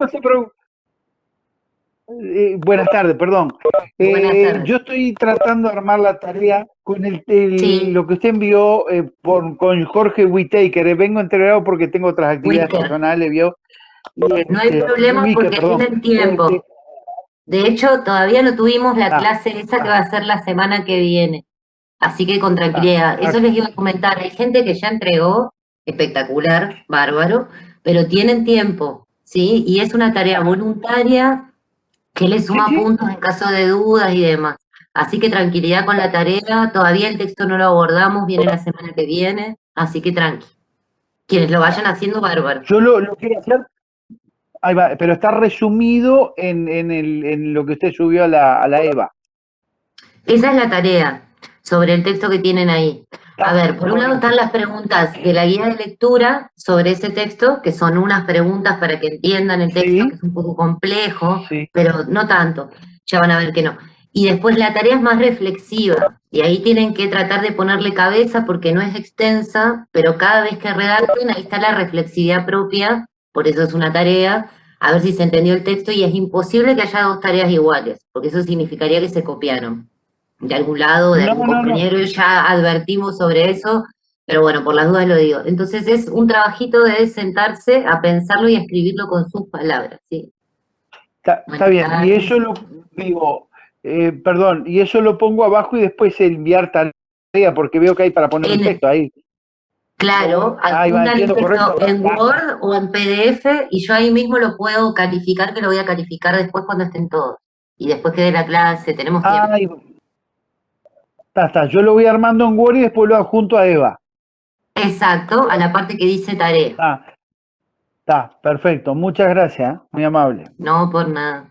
No se preocupe. Buenas tardes, perdón. Buenas tardes. Yo estoy tratando de armar la tarea con Sí, lo que usted envió con Jorge Whittaker. Vengo entregado porque tengo otras actividades Wicker. personales, ¿vio? Y No hay problema Wicker, porque perdón. tienen tiempo. De hecho, todavía no tuvimos la Ah, clase esa que va ah, a ser la semana que viene. Así que con ah, tranquilidad. Eso les iba a comentar. Hay gente que ya entregó, espectacular, bárbaro, pero tienen tiempo, ¿sí? Y es una tarea voluntaria que le sí, suma sí. puntos en caso de dudas y demás. Así que tranquilidad con la tarea. Todavía el texto no lo abordamos, viene la semana que viene. Así que tranqui. Quienes lo vayan haciendo, bárbaro. Yo lo quiero hacer, ahí va, pero está resumido en lo que usted subió a la EVA. Esa es la tarea sobre el texto que tienen ahí. A Está, ver, por un lado están buenísimo. las preguntas de la guía de lectura sobre ese texto, que son unas preguntas para que entiendan el texto, que Sí, es un poco complejo, sí. pero no tanto, ya van a ver que no. Y después la tarea es más reflexiva, y ahí tienen que tratar de ponerle cabeza porque no es extensa, pero cada vez que redacten, ahí está la reflexividad propia, por eso es una tarea, a ver si se entendió el texto, y es imposible que haya dos tareas iguales, porque eso significaría que se copiaron de algún lado, de No, algún no, no. compañero, ya advertimos sobre eso, pero bueno, por las dudas lo digo. Entonces es un trabajito de sentarse a pensarlo y a escribirlo con sus palabras, ¿sí? Está Buenas bien. Y eso tardes. lo digo, perdón, y eso lo pongo abajo y después enviar tarea, porque veo que hay para poner un En, texto ahí. claro, Ahí va, adjuntan el entiendo texto correcto. en Word o en PDF y yo ahí mismo lo puedo calificar, que lo voy a calificar después cuando estén todos. Y después que dé la clase, tenemos tiempo. Ahí va. Está. Yo lo voy armando en Word y después lo adjunto a Eva. Exacto, a la parte que dice tarea. Está, perfecto. Muchas gracias, muy amable. No por nada.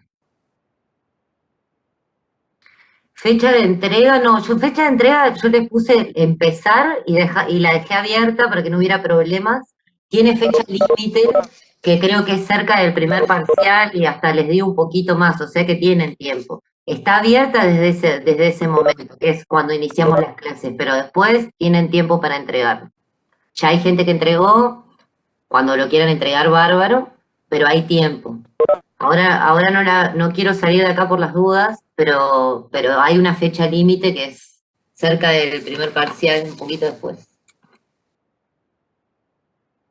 Fecha de entrega, no, yo fecha de entrega yo le puse empezar y la dejé abierta para que no hubiera problemas. Tiene fecha límite, que creo que es cerca del primer parcial y hasta les di un poquito más, o sea que tienen tiempo. Está abierta desde ese momento, que es cuando iniciamos las clases, pero después tienen tiempo para entregar. Ya hay gente que entregó, cuando lo quieran entregar, bárbaro, pero hay tiempo. Ahora no quiero salir de acá por las dudas, pero hay una fecha límite que es cerca del primer parcial, un poquito después.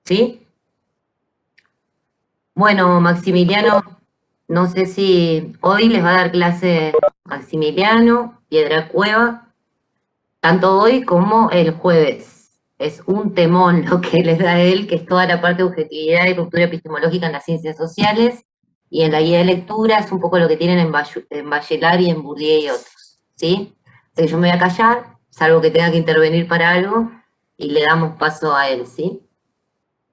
¿Sí? Bueno, Maximiliano, no sé si hoy les va a dar clase Maximiliano, Piedra Cueva, tanto hoy como el jueves. Es un temón lo que les da él, que es toda la parte de objetividad y ruptura epistemológica en las ciencias sociales, y en la guía de lectura es un poco lo que tienen en Bachelard y en Bourdieu y otros, ¿sí? Así que yo me voy a callar, salvo que tenga que intervenir para algo, y le damos paso a él, ¿sí?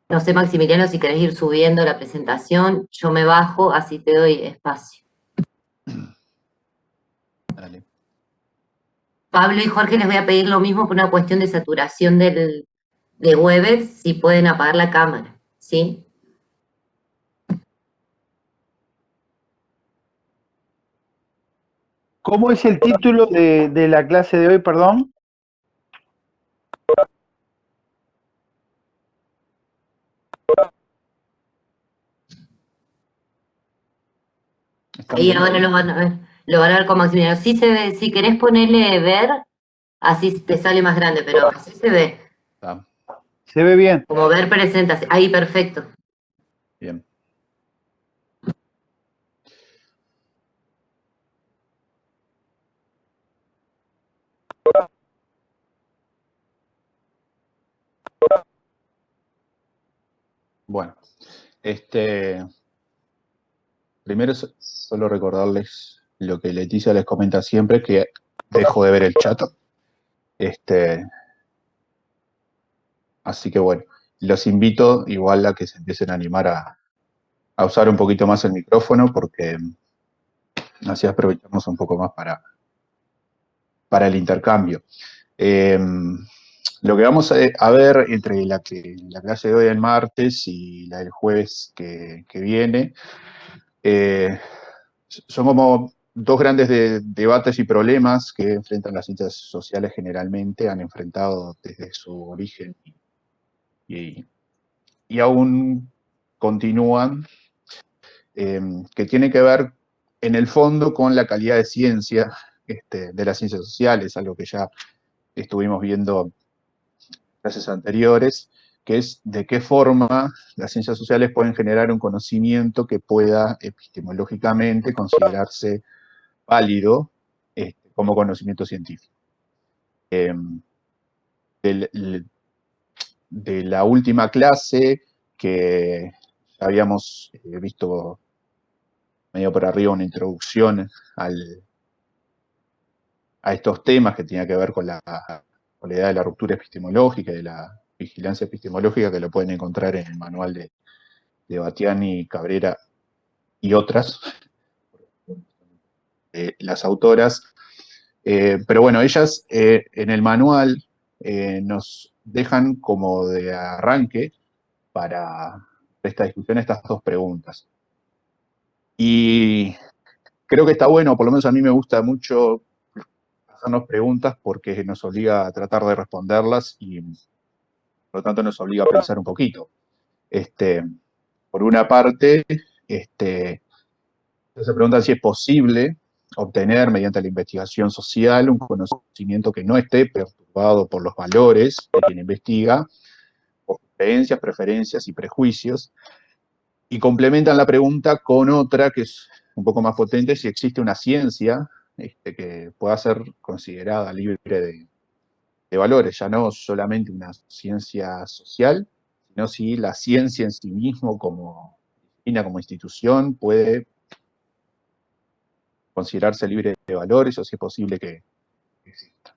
No sé, Maximiliano, si querés ir subiendo la presentación, yo me bajo, así te doy espacio. Dale. Pablo y Jorge les voy a pedir lo mismo por una cuestión de saturación de Webex, si pueden apagar la cámara, ¿sí? ¿Cómo es el título de la clase de hoy, perdón? ¿Están Ahí viendo ahora ahí? lo van a ver con Maximiliano. Sí se ve, si querés ponerle ver, así te sale más grande, pero así se ve. Está Se ve bien. Como ver presentación. Ahí, perfecto. bien. Bueno, primero solo recordarles lo que Leticia les comenta siempre, que dejo de ver el chat. Este, Así que bueno, los invito igual a que se empiecen a animar a usar un poquito más el micrófono, porque así aprovechamos un poco más para el intercambio. Eh, lo que vamos a ver entre la clase de hoy el martes y la del jueves que viene, son como dos grandes debates y problemas que enfrentan las ciencias sociales generalmente, han enfrentado desde su origen y, y aún continúan. que tiene que ver, en el fondo, con la calidad de ciencia de las ciencias sociales, algo que ya estuvimos viendo en clases anteriores, que es de qué forma las ciencias sociales pueden generar un conocimiento que pueda epistemológicamente considerarse válido como conocimiento científico. De la última clase, que habíamos visto medio por arriba una introducción a estos temas que tenía que ver con la idea de la ruptura epistemológica y de la vigilancia epistemológica, que lo pueden encontrar en el manual de Battiani, Cabrera y otras, las autoras. Pero bueno, ellas en el manual nos dejan como de arranque para esta discusión estas dos preguntas. Y creo que está bueno, por lo menos a mí me gusta mucho hacernos preguntas porque nos obliga a tratar de responderlas y por lo tanto nos obliga a pensar un poquito. Por una parte, se preguntan si es posible obtener mediante la investigación social un conocimiento que no esté perturbado por los valores de quien investiga, por creencias, preferencias y prejuicios, y complementan la pregunta con otra que es un poco más potente: si existe una ciencia que pueda ser considerada libre de valores, ya no solamente una ciencia social, sino si la ciencia en sí mismo como disciplina, como institución, puede considerarse libre de valores o si es posible que exista.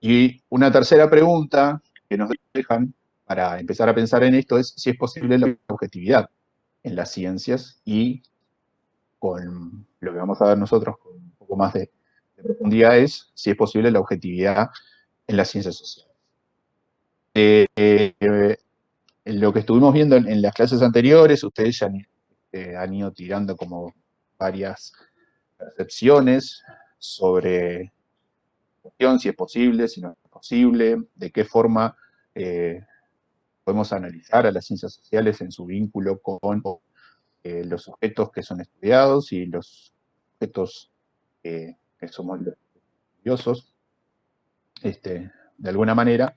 Y una tercera pregunta que nos dejan para empezar a pensar en esto es si es posible la objetividad en las ciencias, y con lo que vamos a ver nosotros con un poco más de profundidad es si es posible la objetividad en las ciencias sociales. Lo que estuvimos viendo en las clases anteriores, ustedes ya han ido tirando como varias percepciones sobre si es posible, si no es posible, de qué forma podemos analizar a las ciencias sociales en su vínculo con los objetos que son estudiados y los objetos que somos los estudiosos, de alguna manera.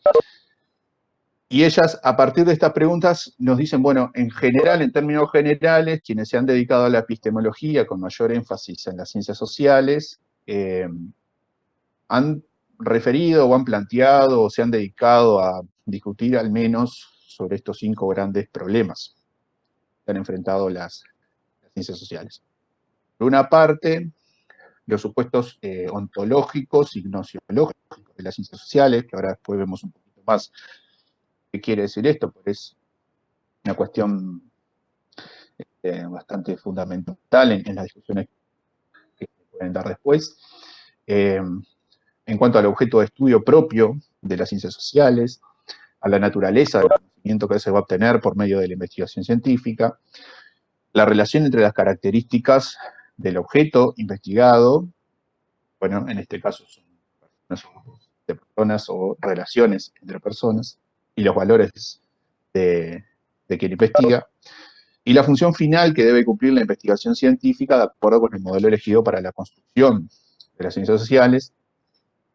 Y ellas, a partir de estas preguntas, nos dicen, bueno, en general, en términos generales, quienes se han dedicado a la epistemología con mayor énfasis en las ciencias sociales, han referido o han planteado o se han dedicado a discutir al menos sobre estos 5 grandes problemas que han enfrentado las ciencias sociales. Por una parte, los supuestos ontológicos y gnosiológicos de las ciencias sociales, que ahora después vemos un poquito más qué quiere decir esto, porque es una cuestión bastante fundamental en las discusiones que se pueden dar después. En cuanto al objeto de estudio propio de las ciencias sociales, a la naturaleza del conocimiento que se va a obtener por medio de la investigación científica, la relación entre las características del objeto investigado, bueno, en este caso son de personas o relaciones entre personas, y los valores de quien investiga, y la función final que debe cumplir la investigación científica de acuerdo con el modelo elegido para la construcción de las ciencias sociales.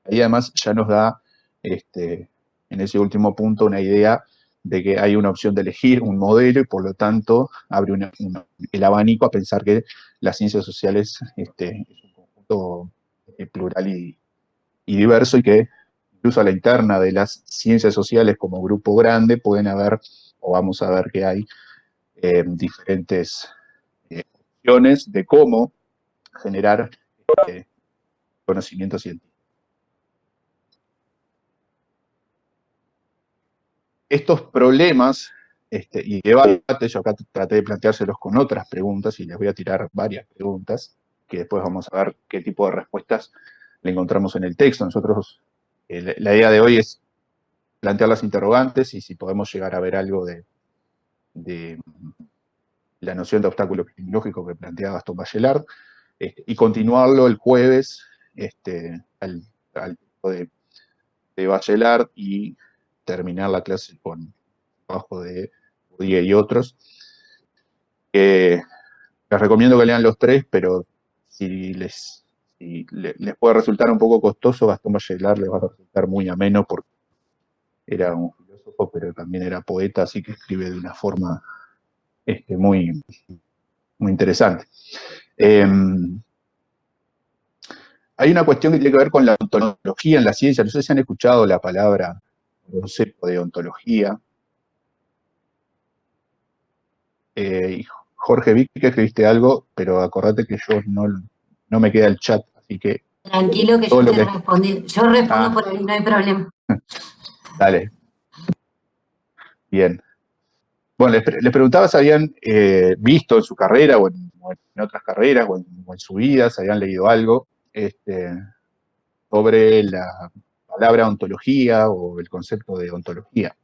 Ahí además ya nos da, en ese último punto, una idea de que hay una opción de elegir un modelo y por lo tanto abre el abanico a pensar que las ciencias sociales es un conjunto plural y diverso, y que incluso a la interna de las ciencias sociales como grupo grande pueden haber, o vamos a ver que hay, diferentes opciones de cómo generar conocimiento científico. Estos problemas y debates, yo acá traté de planteárselos con otras preguntas y les voy a tirar varias preguntas que después vamos a ver qué tipo de respuestas le encontramos en el texto. Nosotros, la idea de hoy es plantear las interrogantes y si podemos llegar a ver algo de la noción de obstáculo epistemológico que plantea Gastón Bachelard, y continuarlo el jueves al tipo de Bachelard y terminar la clase con trabajo de Bourdieu y otros. Les recomiendo que lean los 3, pero si les puede resultar un poco costoso, Gastón Bachelard les va a resultar muy ameno porque era un filósofo, pero también era poeta, así que escribe de una forma muy, muy interesante. Hay una cuestión que tiene que ver con la ontología en la ciencia. No sé si han escuchado la palabra, el concepto de ontología. Jorge, vi que escribiste algo, pero acordate que yo no me queda el chat, así que... Tranquilo que yo estoy respondiendo. Yo respondo por ahí, no hay problema. Dale. Bien. Bueno, les preguntaba si habían visto en su carrera o en otras carreras o en su vida, si habían leído algo sobre la palabra ontología o el concepto de ontología.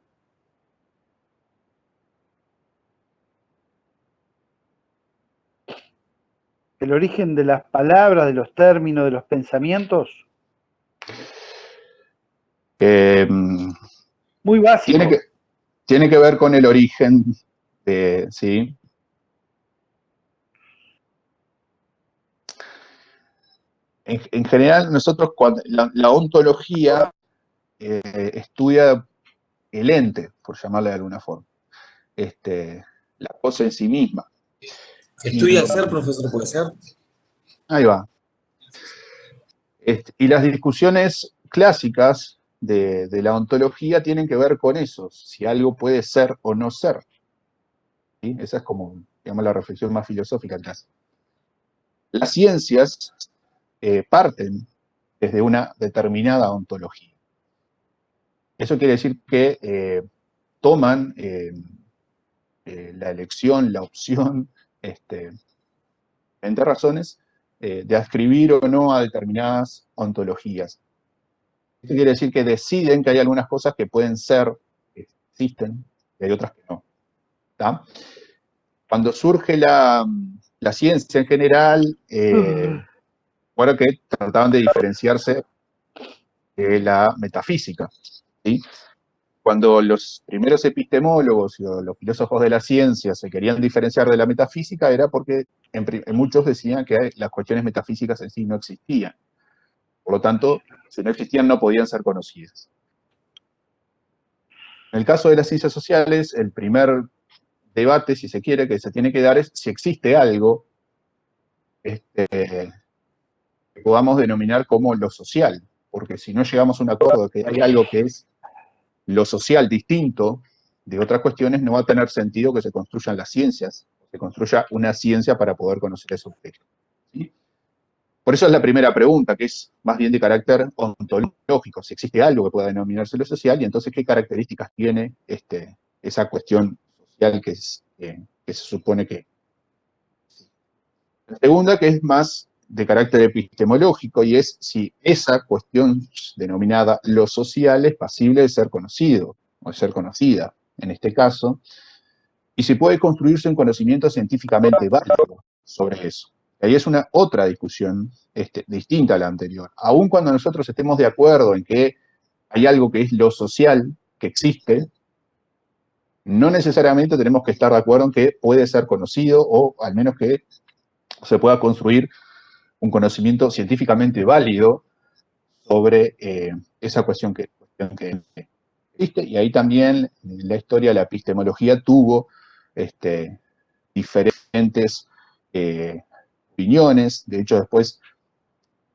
¿El origen de las palabras, de los términos, de los pensamientos? Muy básico. Tiene que ver con el origen ¿sí? En general, nosotros, cuando la ontología estudia el ente, por llamarle de alguna forma, la cosa en sí misma. ¿Estudia el ser, profesor, puede ser? Ahí va. Y las discusiones clásicas de la ontología tienen que ver con eso, si algo puede ser o no ser. ¿Sí? Esa es como, digamos, la reflexión más filosófica que hace. Las ciencias parten desde una determinada ontología. Eso quiere decir que toman la elección, la opción, entre razones, de adscribir o no a determinadas ontologías. Esto quiere decir que deciden que hay algunas cosas que pueden ser, que existen, y hay otras que no. ¿Tá? Cuando surge la ciencia en general, bueno, que trataban de diferenciarse de la metafísica. ¿Sí? Cuando los primeros epistemólogos y los filósofos de la ciencia se querían diferenciar de la metafísica era porque muchos decían que las cuestiones metafísicas en sí no existían. Por lo tanto, si no existían no podían ser conocidas. En el caso de las ciencias sociales, el primer debate, si se quiere, que se tiene que dar es si existe algo que podamos denominar como lo social. Porque si no llegamos a un acuerdo de que hay algo que es lo social distinto de otras cuestiones, no va a tener sentido que se construyan las ciencias, se construya una ciencia para poder conocer ese objeto. ¿Sí? Por eso es la primera pregunta, que es más bien de carácter ontológico, si existe algo que pueda denominarse lo social, y entonces qué características tiene esa cuestión social que se supone que... La segunda, que es más de carácter epistemológico, y es si esa cuestión denominada lo social es pasible de ser conocido, o de ser conocida, en este caso, y si puede construirse un conocimiento científicamente válido sobre eso. Ahí es otra discusión distinta a la anterior. Aun cuando nosotros estemos de acuerdo en que hay algo que es lo social, que existe, no necesariamente tenemos que estar de acuerdo en que puede ser conocido, o al menos que se pueda construir un conocimiento científicamente válido sobre esa cuestión que existe. Y ahí también en la historia la epistemología tuvo diferentes opiniones. De hecho, después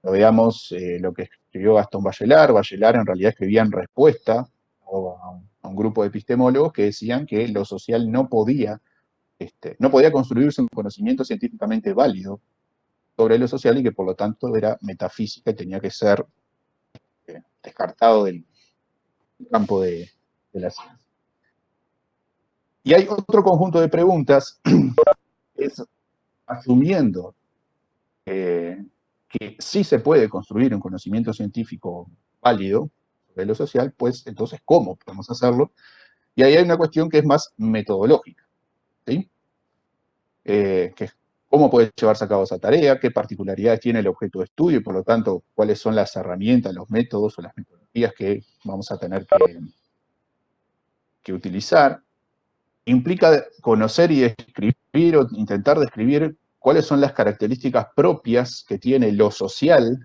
lo veamos lo que escribió Gastón Bachelard. Bachelard en realidad escribía en respuesta a un grupo de epistemólogos que decían que lo social no podía construirse un conocimiento científicamente válido sobre lo social y que por lo tanto era metafísica y tenía que ser descartado del campo de la ciencia. Y hay otro conjunto de preguntas, es asumiendo que sí se puede construir un conocimiento científico válido sobre lo social, pues entonces, ¿cómo podemos hacerlo? Y ahí hay una cuestión que es más metodológica, ¿sí? Que es cómo puede llevarse a cabo esa tarea, qué particularidades tiene el objeto de estudio y por lo tanto cuáles son las herramientas, los métodos o las metodologías que vamos a tener que utilizar. Implica conocer y describir o intentar describir cuáles son las características propias que tiene lo social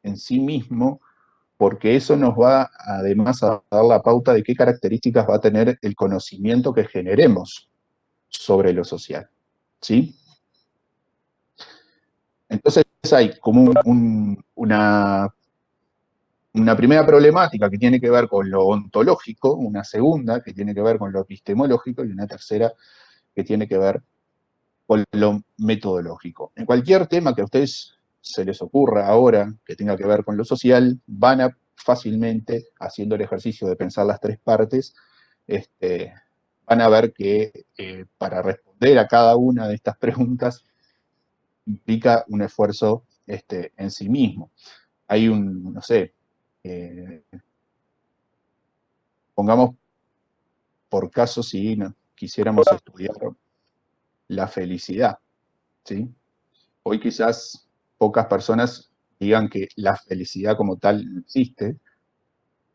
en sí mismo, porque eso nos va además a dar la pauta de qué características va a tener el conocimiento que generemos sobre lo social, ¿sí? Entonces hay como una primera problemática que tiene que ver con lo ontológico, una segunda que tiene que ver con lo epistemológico y una tercera que tiene que ver con lo metodológico. En cualquier tema que a ustedes se les ocurra ahora que tenga que ver con lo social, van a fácilmente, haciendo el ejercicio de pensar las tres partes, van a ver que para responder a cada una de estas preguntas implica un esfuerzo en sí mismo. Hay no sé, pongamos por caso si quisiéramos estudiar la felicidad, ¿sí? Hoy quizás pocas personas digan que la felicidad como tal no existe,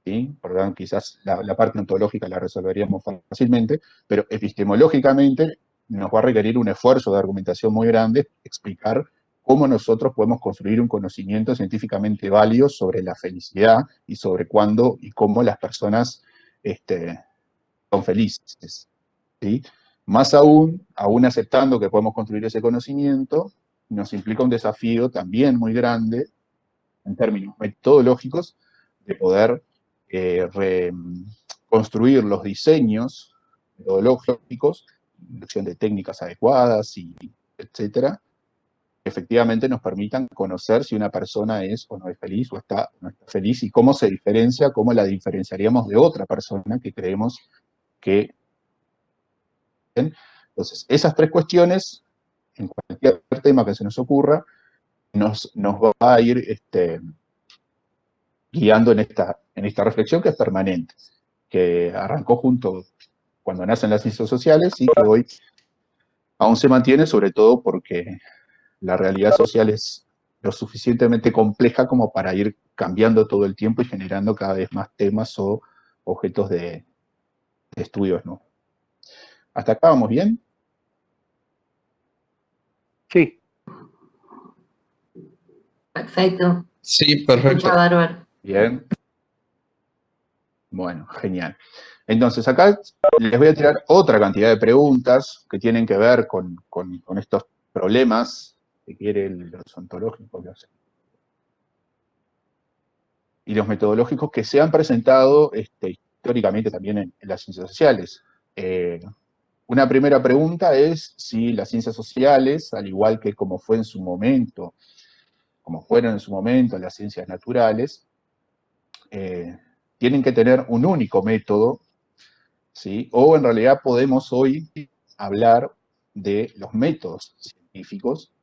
¿sí? Por lo tanto, quizás la parte ontológica la resolveríamos fácilmente, pero epistemológicamente nos va a requerir un esfuerzo de argumentación muy grande explicar cómo nosotros podemos construir un conocimiento científicamente válido sobre la felicidad y sobre cuándo y cómo las personas son felices, ¿sí? Más aún aceptando que podemos construir ese conocimiento, nos implica un desafío también muy grande, en términos metodológicos, de poder construir los diseños metodológicos, inducción de técnicas adecuadas, etcétera, que efectivamente nos permitan conocer si una persona es o no es feliz o no está feliz y cómo se diferencia, cómo la diferenciaríamos de otra persona que creemos que... Entonces, esas tres cuestiones, en cualquier tema que se nos ocurra, nos va a ir guiando en esta reflexión que es permanente, que arrancó junto cuando nacen las ciencias sociales y que hoy aún se mantiene, sobre todo porque la realidad social es lo suficientemente compleja como para ir cambiando todo el tiempo y generando cada vez más temas o objetos de estudios, ¿no? ¿Hasta acá vamos bien? Sí. Perfecto. Sí, perfecto. Escucha, bárbaro. Bien. Bueno, genial. Entonces, acá les voy a tirar otra cantidad de preguntas que tienen que ver con estos problemas que quieren los ontológicos y los metodológicos que se han presentado históricamente también en las ciencias sociales. Una primera pregunta es si las ciencias sociales, al igual que como fueron en su momento las ciencias naturales, tienen que tener un único método, ¿sí? O en realidad podemos hoy hablar de los métodos científicos,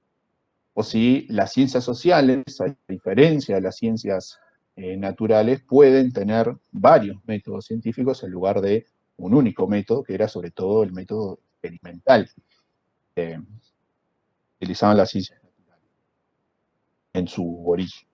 o si las ciencias sociales, a diferencia de las ciencias naturales, pueden tener varios métodos científicos en lugar de un único método, que era sobre todo el método experimental que utilizaban las ciencias naturales en su origen.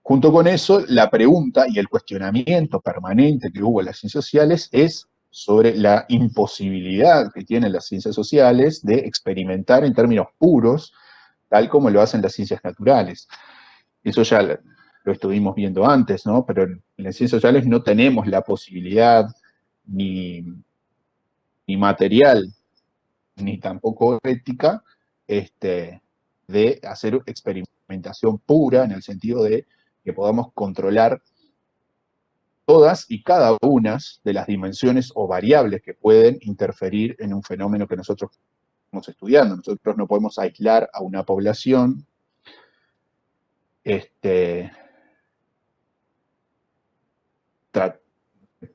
Junto con eso, la pregunta y el cuestionamiento permanente que hubo en las ciencias sociales es sobre la imposibilidad que tienen las ciencias sociales de experimentar en términos puros, tal como lo hacen las ciencias naturales. Eso ya lo estuvimos viendo antes, ¿no? Pero en las ciencias sociales no tenemos la posibilidad ni material, ni tampoco ética, de hacer experimentación pura en el sentido de que podamos controlar todas y cada una de las dimensiones o variables que pueden interferir en un fenómeno que nosotros estamos estudiando. Nosotros no podemos aislar a una población,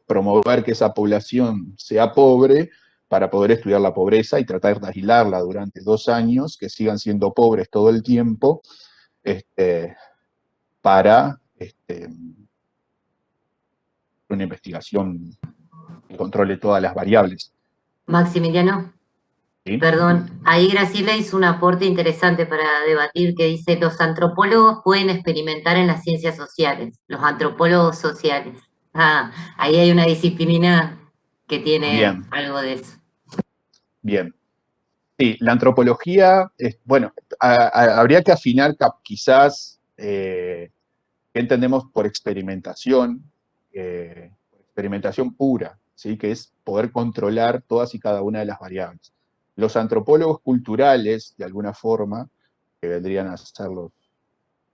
promover que esa población sea pobre para poder estudiar la pobreza y tratar de aislarla durante 2 años, que sigan siendo pobres todo el tiempo, para una investigación que controle todas las variables. Maximiliano, ¿Sí? perdón, ahí Graciela hizo un aporte interesante para debatir que dice, los antropólogos pueden experimentar en las ciencias sociales, los antropólogos sociales. Ah, ahí hay una disciplina que tiene Bien. algo de eso. Bien. Sí, la antropología, bueno, habría que afinar quizás qué entendemos por experimentación pura, ¿sí? Que es poder controlar todas y cada una de las variables. Los antropólogos culturales, de alguna forma, que vendrían a ser los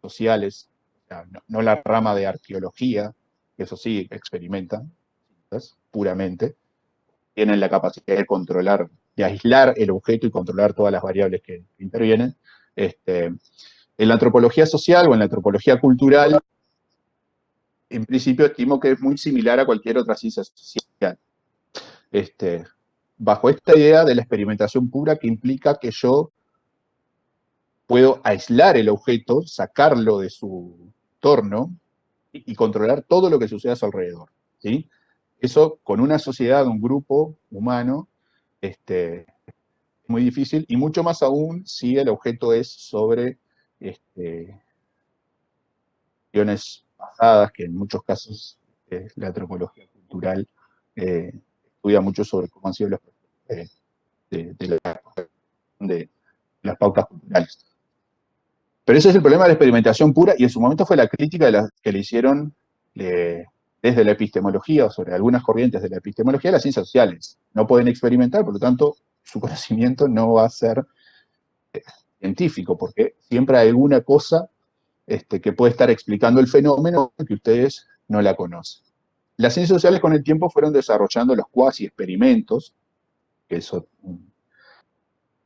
sociales, o sea, no la rama de arqueología, que eso sí experimentan, ¿sabes? Puramente, tienen la capacidad de controlar, de aislar el objeto y controlar todas las variables que intervienen. En la antropología social o en la antropología cultural, en principio estimo que es muy similar a cualquier otra ciencia social. Bajo esta idea de la experimentación pura, que implica que yo puedo aislar el objeto, sacarlo de su entorno y controlar todo lo que sucede a su alrededor, ¿sí? Eso con una sociedad, un grupo humano, es muy difícil, y mucho más aún si el objeto es sobre cuestiones pasadas, que en muchos casos la antropología cultural estudia mucho sobre cómo han sido los procesos de las pautas culturales. Pero ese es el problema de la experimentación pura, y en su momento fue la crítica que le hicieron desde la epistemología, o sobre algunas corrientes de la epistemología, las ciencias sociales. No pueden experimentar, por lo tanto, su conocimiento no va a ser científico, porque siempre hay alguna cosa que puede estar explicando el fenómeno que ustedes no la conocen. Las ciencias sociales con el tiempo fueron desarrollando los cuasi-experimentos, que es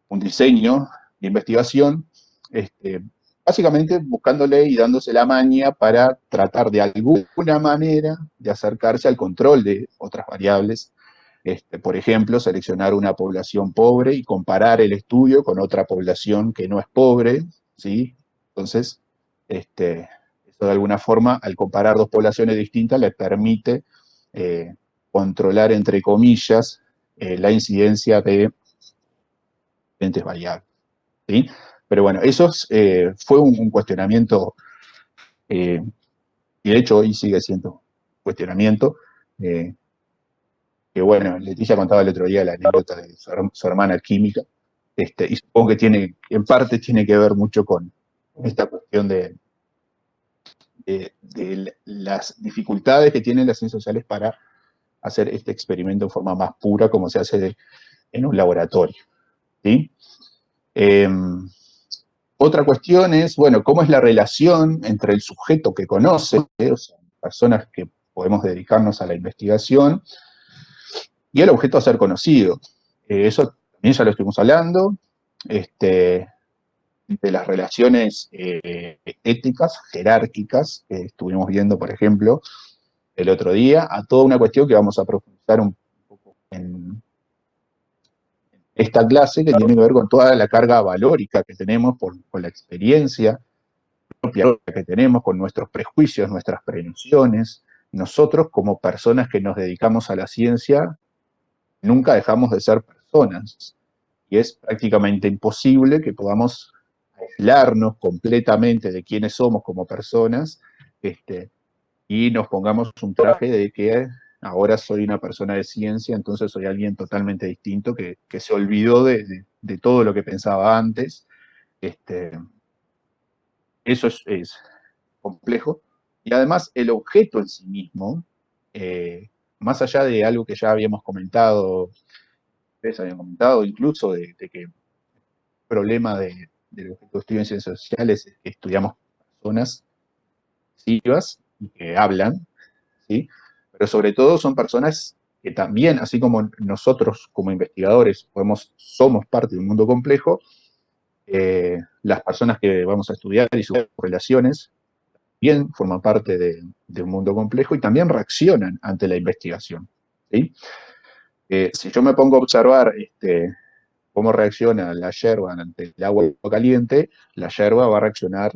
un diseño de investigación, básicamente buscándole y dándose la maña para tratar de alguna manera de acercarse al control de otras variables. Por ejemplo, seleccionar una población pobre y comparar el estudio con otra población que no es pobre, ¿sí? Entonces, eso de alguna forma, al comparar dos poblaciones distintas, le permite controlar, entre comillas, la incidencia de diferentes variables, ¿sí? Pero bueno, eso fue un cuestionamiento, y de hecho hoy sigue siendo un cuestionamiento, que bueno, Leticia contaba el otro día la anécdota de su hermana química, y supongo que en parte tiene que ver mucho con esta cuestión de las dificultades que tienen las ciencias sociales para hacer este experimento en forma más pura, como se hace en un laboratorio, ¿sí? Otra cuestión es, bueno, cómo es la relación entre el sujeto que conoce, o sea, personas que podemos dedicarnos a la investigación, y el objeto a ser conocido. Eso también ya lo estuvimos hablando, de las relaciones éticas, jerárquicas, que estuvimos viendo, por ejemplo, el otro día, a toda una cuestión que vamos a profundizar un poco en esta clase, que tiene que ver con toda la carga valórica que tenemos con la experiencia propia que tenemos, con nuestros prejuicios, nuestras prevenciones. Nosotros, como personas que nos dedicamos a la ciencia, nunca dejamos de ser personas, y es prácticamente imposible que podamos aislarnos completamente de quiénes somos como personas, y nos pongamos un traje de que ahora soy una persona de ciencia, entonces soy alguien totalmente distinto que se olvidó de todo lo que pensaba antes. Eso es complejo. Y además el objeto en sí mismo, más allá de algo que ya habíamos comentado, ustedes habían comentado incluso de que el problema del objeto de estudio en ciencias sociales es que estudiamos personas vivas y que hablan, ¿sí? Pero sobre todo son personas que también, así como nosotros como investigadores somos parte de un mundo complejo, las personas que vamos a estudiar y sus relaciones también forman parte de un mundo complejo y también reaccionan ante la investigación, ¿sí? Si yo me pongo a observar cómo reacciona la yerba ante el agua caliente, la yerba va a reaccionar,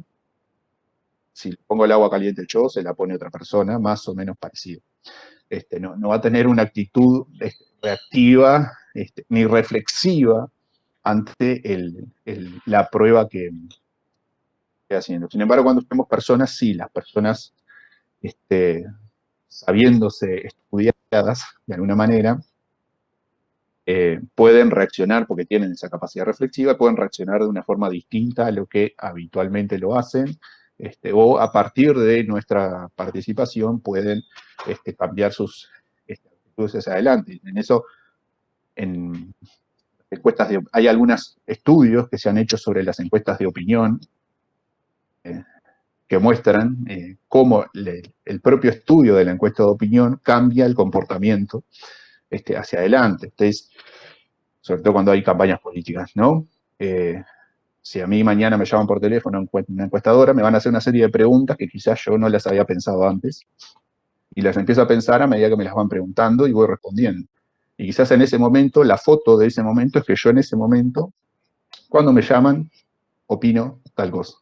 si le pongo el agua caliente yo, se la pone otra persona, más o menos parecido. No va a tener una actitud reactiva ni reflexiva ante la prueba que esté haciendo. Sin embargo, cuando tenemos personas, sí, las personas, sabiéndose estudiadas de alguna manera, pueden reaccionar, porque tienen esa capacidad reflexiva, pueden reaccionar de una forma distinta a lo que habitualmente lo hacen, o a partir de nuestra participación pueden cambiar sus actitudes hacia adelante. En eso, en encuestas hay algunos estudios que se han hecho sobre las encuestas de opinión que muestran cómo el propio estudio de la encuesta de opinión cambia el comportamiento hacia adelante. Entonces, sobre todo cuando hay campañas políticas, ¿no? Si a mí mañana me llaman por teléfono una encuestadora, me van a hacer una serie de preguntas que quizás yo no las había pensado antes, y las empiezo a pensar a medida que me las van preguntando y voy respondiendo. Y quizás en ese momento, la foto de ese momento es que yo en ese momento, cuando me llaman, opino tal cosa.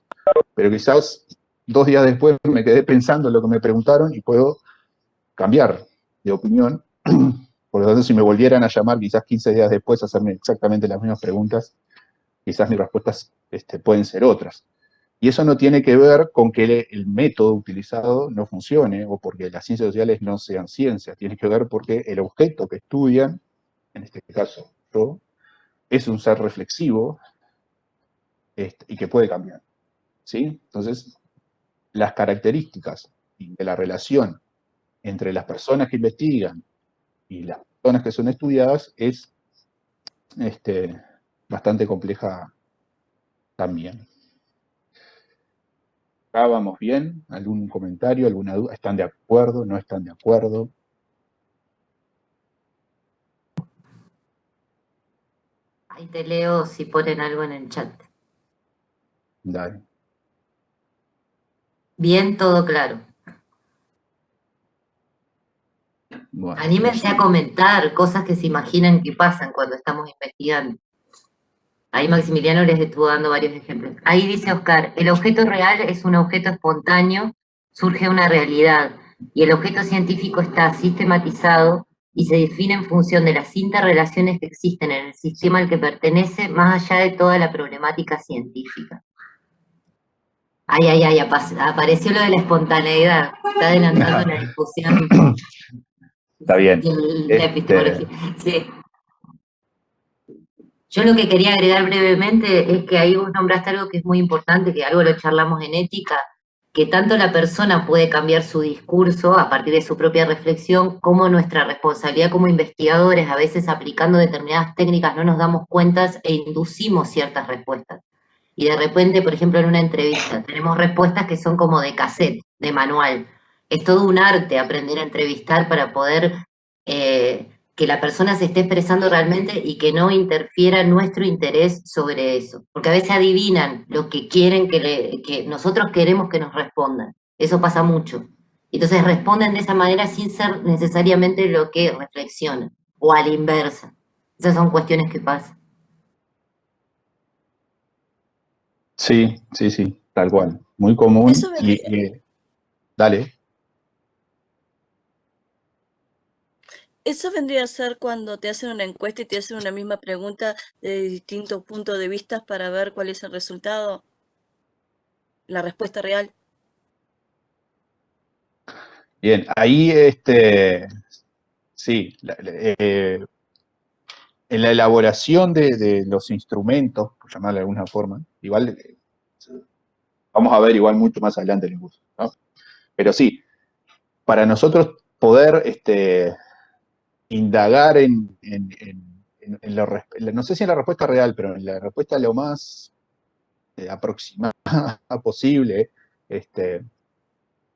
Pero quizás 2 días después me quedé pensando en lo que me preguntaron y puedo cambiar de opinión. Por lo tanto, si me volvieran a llamar quizás 15 días después a hacerme exactamente las mismas preguntas, quizás mis respuestas pueden ser otras. Y eso no tiene que ver con que el método utilizado no funcione o porque las ciencias sociales no sean ciencias. Tiene que ver porque el objeto que estudian, en este caso yo, es un ser reflexivo y que puede cambiar. ¿Sí? Entonces, las características de la relación entre las personas que investigan y las personas que son estudiadas es bastante compleja también. Acá vamos bien. ¿Algún comentario, alguna duda? ¿Están de acuerdo? ¿No están de acuerdo? Ahí te leo si ponen algo en el chat. Dale. Bien, todo claro. Bueno, Anímense a comentar cosas que se imaginan que pasan cuando estamos investigando. Ahí Maximiliano les estuvo dando varios ejemplos. Ahí dice Oscar, el objeto real es un objeto espontáneo, surge una realidad, y el objeto científico está sistematizado y se define en función de las interrelaciones que existen en el sistema al que pertenece, más allá de toda la problemática científica. Ay, apareció lo de la espontaneidad, está adelantando la discusión está bien. de la epistemología. Sí. Yo lo que quería agregar brevemente es que ahí vos nombraste algo que es muy importante, que algo lo charlamos en ética, que tanto la persona puede cambiar su discurso a partir de su propia reflexión, como nuestra responsabilidad como investigadores, a veces aplicando determinadas técnicas no nos damos cuenta e inducimos ciertas respuestas. Y de repente, por ejemplo, en una entrevista, tenemos respuestas que son como de cassette, de manual. Es todo un arte aprender a entrevistar para poder que la persona se esté expresando realmente y que no interfiera nuestro interés sobre eso. Porque a veces adivinan lo que quieren que nosotros queremos que nos respondan. Eso pasa mucho. Entonces responden de esa manera sin ser necesariamente lo que reflexionan, o a la inversa. Esas son cuestiones que pasan. Sí, tal cual. Muy común. Eso Dale. Eso vendría a ser cuando te hacen una encuesta y te hacen una misma pregunta de distintos puntos de vista para ver cuál es el resultado, la respuesta real. Bien, ahí sí, en la elaboración de los instrumentos, por llamarlo de alguna forma, igual vamos a ver igual mucho más adelante el curso, ¿no? Pero sí, para nosotros poder indagar no sé si en la respuesta real, pero en la respuesta lo más aproximada posible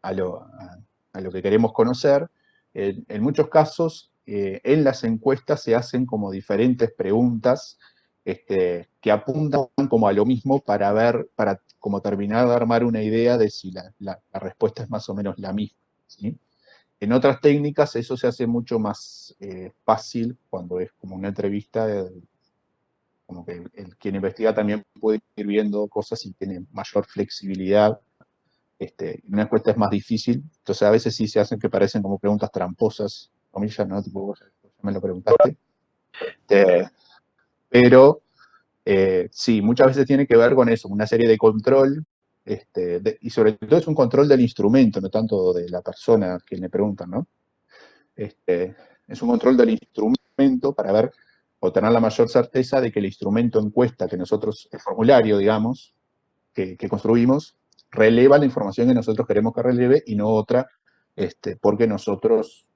a lo que queremos conocer, en muchos casos en las encuestas se hacen como diferentes preguntas que apuntan como a lo mismo para ver, para como terminar de armar una idea de si la respuesta es más o menos la misma, ¿sí? En otras técnicas eso se hace mucho más fácil cuando es como una entrevista, como que quien investiga también puede ir viendo cosas y tiene mayor flexibilidad. Una encuesta es más difícil, entonces a veces sí se hacen que parecen como preguntas tramposas, comillas, ¿no? Tipo, vos ya me lo preguntaste. Pero sí, muchas veces tiene que ver con eso, una serie de control, y sobre todo es un control del instrumento, no tanto de la persona a quien le preguntan, ¿no? Es un control del instrumento para ver o tener la mayor certeza de que el instrumento encuesta que nosotros, el formulario, digamos, que construimos, releva la información que nosotros queremos que releve y no otra, porque nosotros,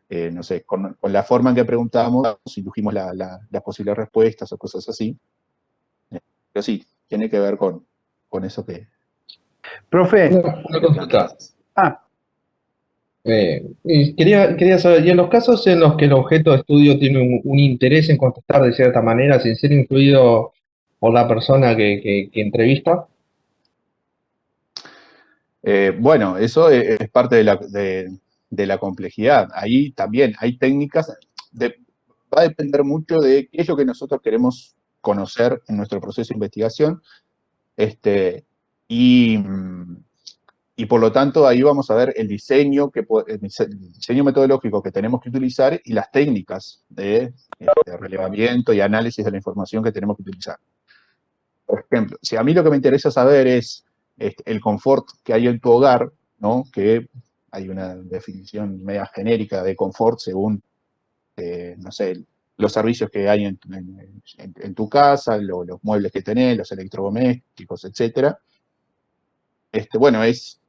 no sé, con la forma en que preguntamos, indujimos las posibles respuestas o cosas así. Pero sí, tiene que ver con eso que... Profe, Una consulta. ah, Y quería saber, y en los casos en los que el objeto de estudio tiene un interés en contestar de cierta manera sin ser influido por la persona que entrevista. Bueno, eso es parte de la complejidad. Ahí también hay técnicas, va a depender mucho de qué es lo que nosotros queremos conocer en nuestro proceso de investigación, y por lo tanto ahí vamos a ver el diseño metodológico que tenemos que utilizar y las técnicas de relevamiento y análisis de la información que tenemos que utilizar. Por ejemplo, si a mí lo que me interesa saber es el confort que hay en tu hogar, ¿no? Que hay una definición media genérica de confort según, no sé, los servicios que hay en tu casa, los muebles que tenés, los electrodomésticos, etc. Bueno, es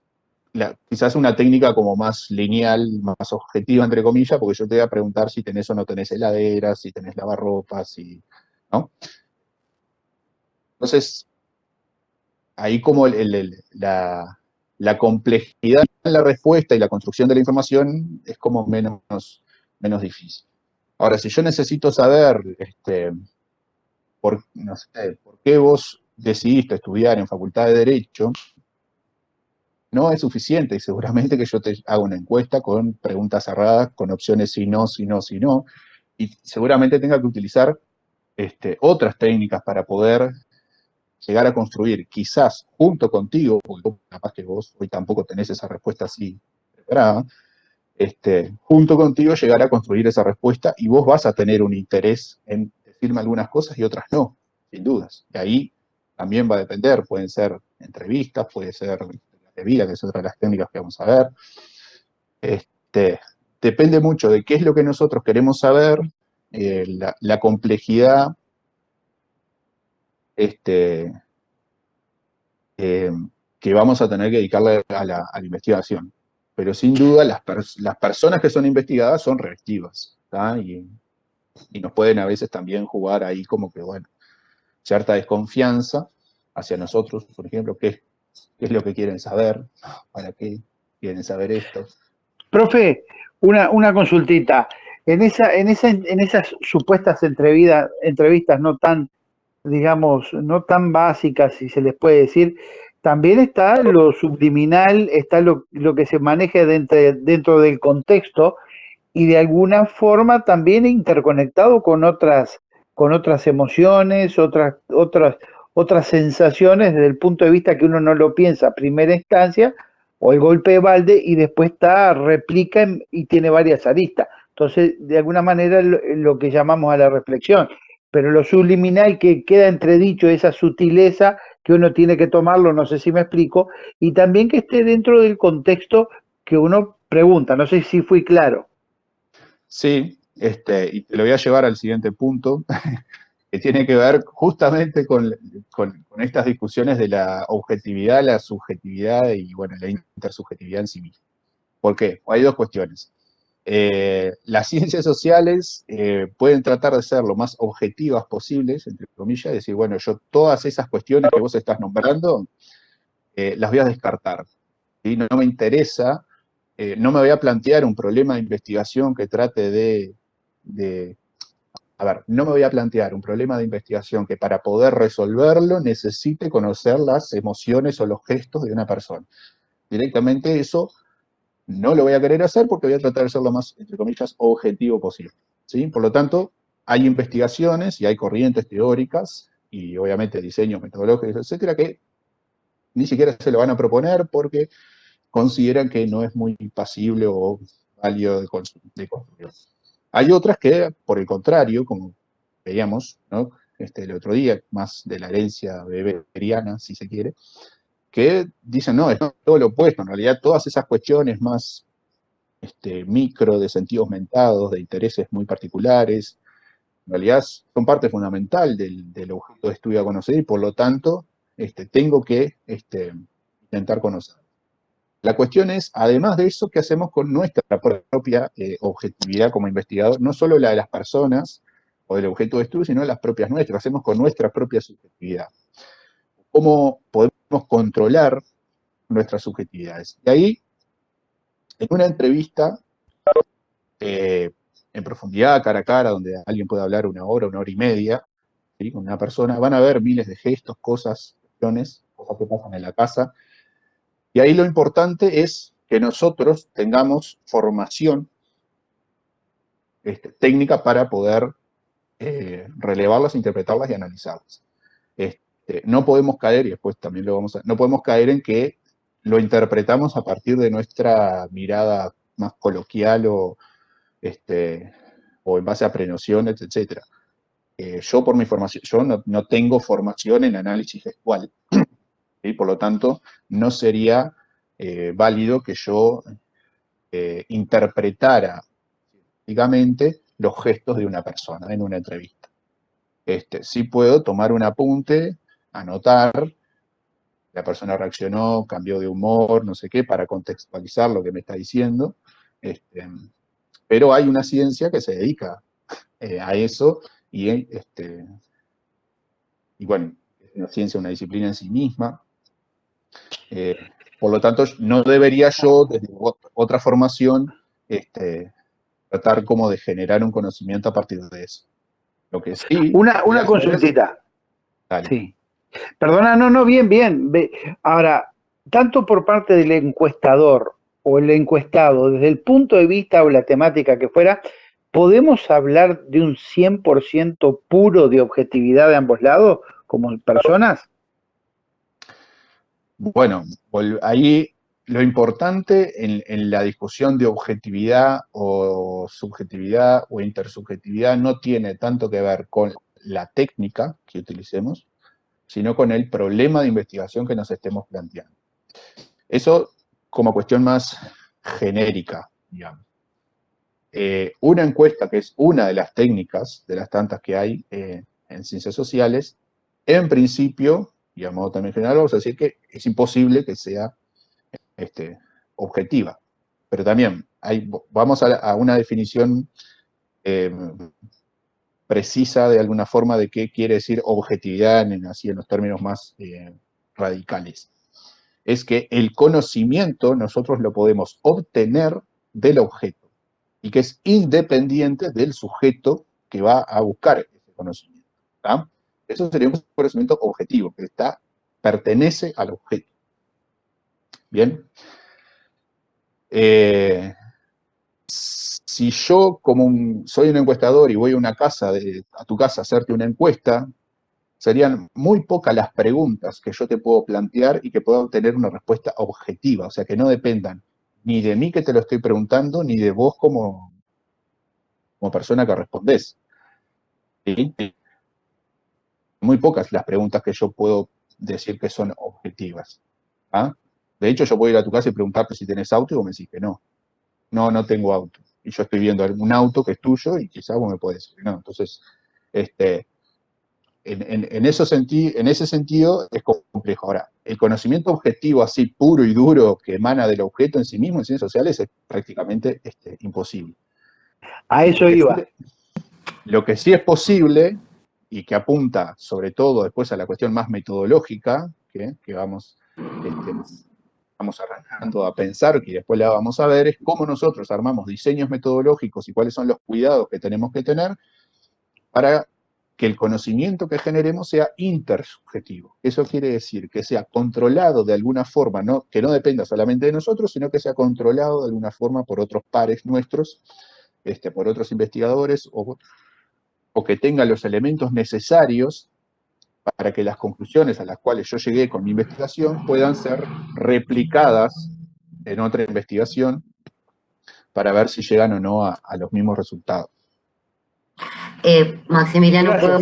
quizás una técnica como más lineal, más objetiva, entre comillas, porque yo te voy a preguntar si tenés o no tenés heladera, si tenés lavarropas, ¿no? Entonces, ahí como la complejidad en la respuesta y la construcción de la información es como menos difícil. Ahora, si yo necesito saber, no sé, por qué vos decidiste estudiar en Facultad de Derecho, no es suficiente, y seguramente que yo te hago una encuesta con preguntas cerradas, con opciones sí, no, sí, no, sí, no, y seguramente tenga que utilizar otras técnicas para poder llegar a construir, quizás junto contigo, porque capaz que vos hoy tampoco tenés esa respuesta así preparada, junto contigo llegar a construir esa respuesta y vos vas a tener un interés en decirme algunas cosas y otras no, sin dudas. Y ahí también va a depender, pueden ser entrevistas, puede ser de vida, que es otra de las técnicas que vamos a ver. Depende mucho de qué es lo que nosotros queremos saber, la complejidad, que vamos a tener que dedicarle a la investigación. Pero sin duda las personas que son investigadas son reactivas, ¿tá? Y nos pueden a veces también jugar ahí como que, bueno, cierta desconfianza hacia nosotros, por ejemplo, qué es lo que quieren saber, para qué quieren saber esto. profe, una consultita. En esas supuestas entrevistas no tan, digamos, no tan básicas, si se les puede decir, también está lo subliminal, está lo que se maneja dentro del contexto y de alguna forma también interconectado con otras emociones, otras sensaciones desde el punto de vista que uno no lo piensa a primera instancia, o el golpe de balde, y después replica y tiene varias aristas. Entonces, de alguna manera, lo que llamamos a la reflexión. Pero lo subliminal que queda entredicho, esa sutileza que uno tiene que tomarlo, no sé si me explico, y también que esté dentro del contexto que uno pregunta. No sé si fui claro. Sí, y te lo voy a llevar al siguiente punto, que tiene que ver justamente con estas discusiones de la objetividad, la subjetividad y, bueno, la intersubjetividad en sí misma. ¿Por qué? Hay dos cuestiones. Las ciencias sociales pueden tratar de ser lo más objetivas posibles, entre comillas, decir, bueno, yo todas esas cuestiones que vos estás nombrando las voy a descartar. ¿Sí? No me interesa, no me voy a plantear un problema de investigación que trate no me voy a plantear un problema de investigación que para poder resolverlo necesite conocer las emociones o los gestos de una persona. Directamente eso no lo voy a querer hacer porque voy a tratar de ser lo más, entre comillas, objetivo posible, ¿sí? Por lo tanto, hay investigaciones y hay corrientes teóricas y obviamente diseños metodológicos, etcétera, que ni siquiera se lo van a proponer porque consideran que no es muy pasible o válido de construir. Hay otras que, por el contrario, como veíamos, ¿no? El otro día, más de la herencia weberiana, si se quiere, que dicen, no, es todo lo opuesto, en realidad todas esas cuestiones más micro, de sentidos mentados, de intereses muy particulares, En realidad son parte fundamental del objeto de estudio a conocer y por lo tanto tengo que intentar conocer. La cuestión es, además de eso, ¿qué hacemos con nuestra propia objetividad como investigador? No solo la de las personas o del objeto de estudio, sino las propias nuestras. ¿Qué hacemos con nuestra propia subjetividad? ¿Cómo podemos controlar nuestras subjetividades? Y ahí, en una entrevista en profundidad, cara a cara, donde alguien puede hablar una hora y media, ¿sí? Con una persona, van a ver miles de gestos, cosas, cuestiones, cosas que pasan en la casa. Y ahí lo importante es que nosotros tengamos formación técnica para poder relevarlas, interpretarlas y analizarlas. No podemos caer, y después también lo vamos a... No podemos caer en que lo interpretamos a partir de nuestra mirada más coloquial o en base a prenociones, etc. Yo por mi formación, yo no tengo formación en análisis gestual, y por lo tanto no sería válido que yo interpretara científicamente los gestos de una persona en una entrevista. Sí puedo tomar un apunte, anotar, la persona reaccionó, cambió de humor, no sé qué, para contextualizar lo que me está diciendo, pero hay una ciencia que se dedica a eso y bueno, es una ciencia, una disciplina en sí misma. Por lo tanto, no debería yo, desde otra formación, tratar como de generar un conocimiento a partir de eso. Lo que sí... Una consultita. Dale. Sí. Perdona, no, bien. Ahora, tanto por parte del encuestador o el encuestado, desde el punto de vista o la temática que fuera, ¿podemos hablar de un 100% puro de objetividad de ambos lados como personas? Bueno, ahí lo importante en la discusión de objetividad o subjetividad o intersubjetividad no tiene tanto que ver con la técnica que utilicemos, sino con el problema de investigación que nos estemos planteando. Eso como cuestión más genérica, digamos. Una encuesta, que es una de las técnicas, de las tantas que hay en ciencias sociales, en principio, y a modo también general, vamos a decir que es imposible que sea objetiva. Pero también vamos a una definición precisa de alguna forma de qué quiere decir objetividad así en los términos más radicales. Es que el conocimiento nosotros lo podemos obtener del objeto y que es independiente del sujeto que va a buscar ese conocimiento. ¿Tá? Eso sería un conocimiento objetivo, que pertenece al objeto. Bien. Si yo, soy un encuestador y voy a tu casa a hacerte una encuesta, serían muy pocas las preguntas que yo te puedo plantear y que pueda obtener una respuesta objetiva, o sea, que no dependan ni de mí que te lo estoy preguntando, ni de vos como persona que respondés. ¿Sí? Muy pocas las preguntas que yo puedo decir que son objetivas. ¿Ah? De hecho, yo puedo ir a tu casa y preguntarte si tenés auto y vos me decís que no. No tengo auto. Y yo estoy viendo un auto que es tuyo y quizás vos me podés decir que no. Entonces, en ese sentido es complejo. Ahora, el conocimiento objetivo así puro y duro que emana del objeto en sí mismo en ciencias sociales es prácticamente imposible. A eso iba. Lo que sí es posible y que apunta sobre todo después a la cuestión más metodológica que vamos arrancando a pensar, que después la vamos a ver, es cómo nosotros armamos diseños metodológicos y cuáles son los cuidados que tenemos que tener para que el conocimiento que generemos sea intersubjetivo. Eso quiere decir que sea controlado de alguna forma, que no dependa solamente de nosotros, sino que sea controlado de alguna forma por otros pares nuestros, por otros investigadores, o que tenga los elementos necesarios para que las conclusiones a las cuales yo llegué con mi investigación puedan ser replicadas en otra investigación para ver si llegan o no a los mismos resultados. Maximiliano, Gracias.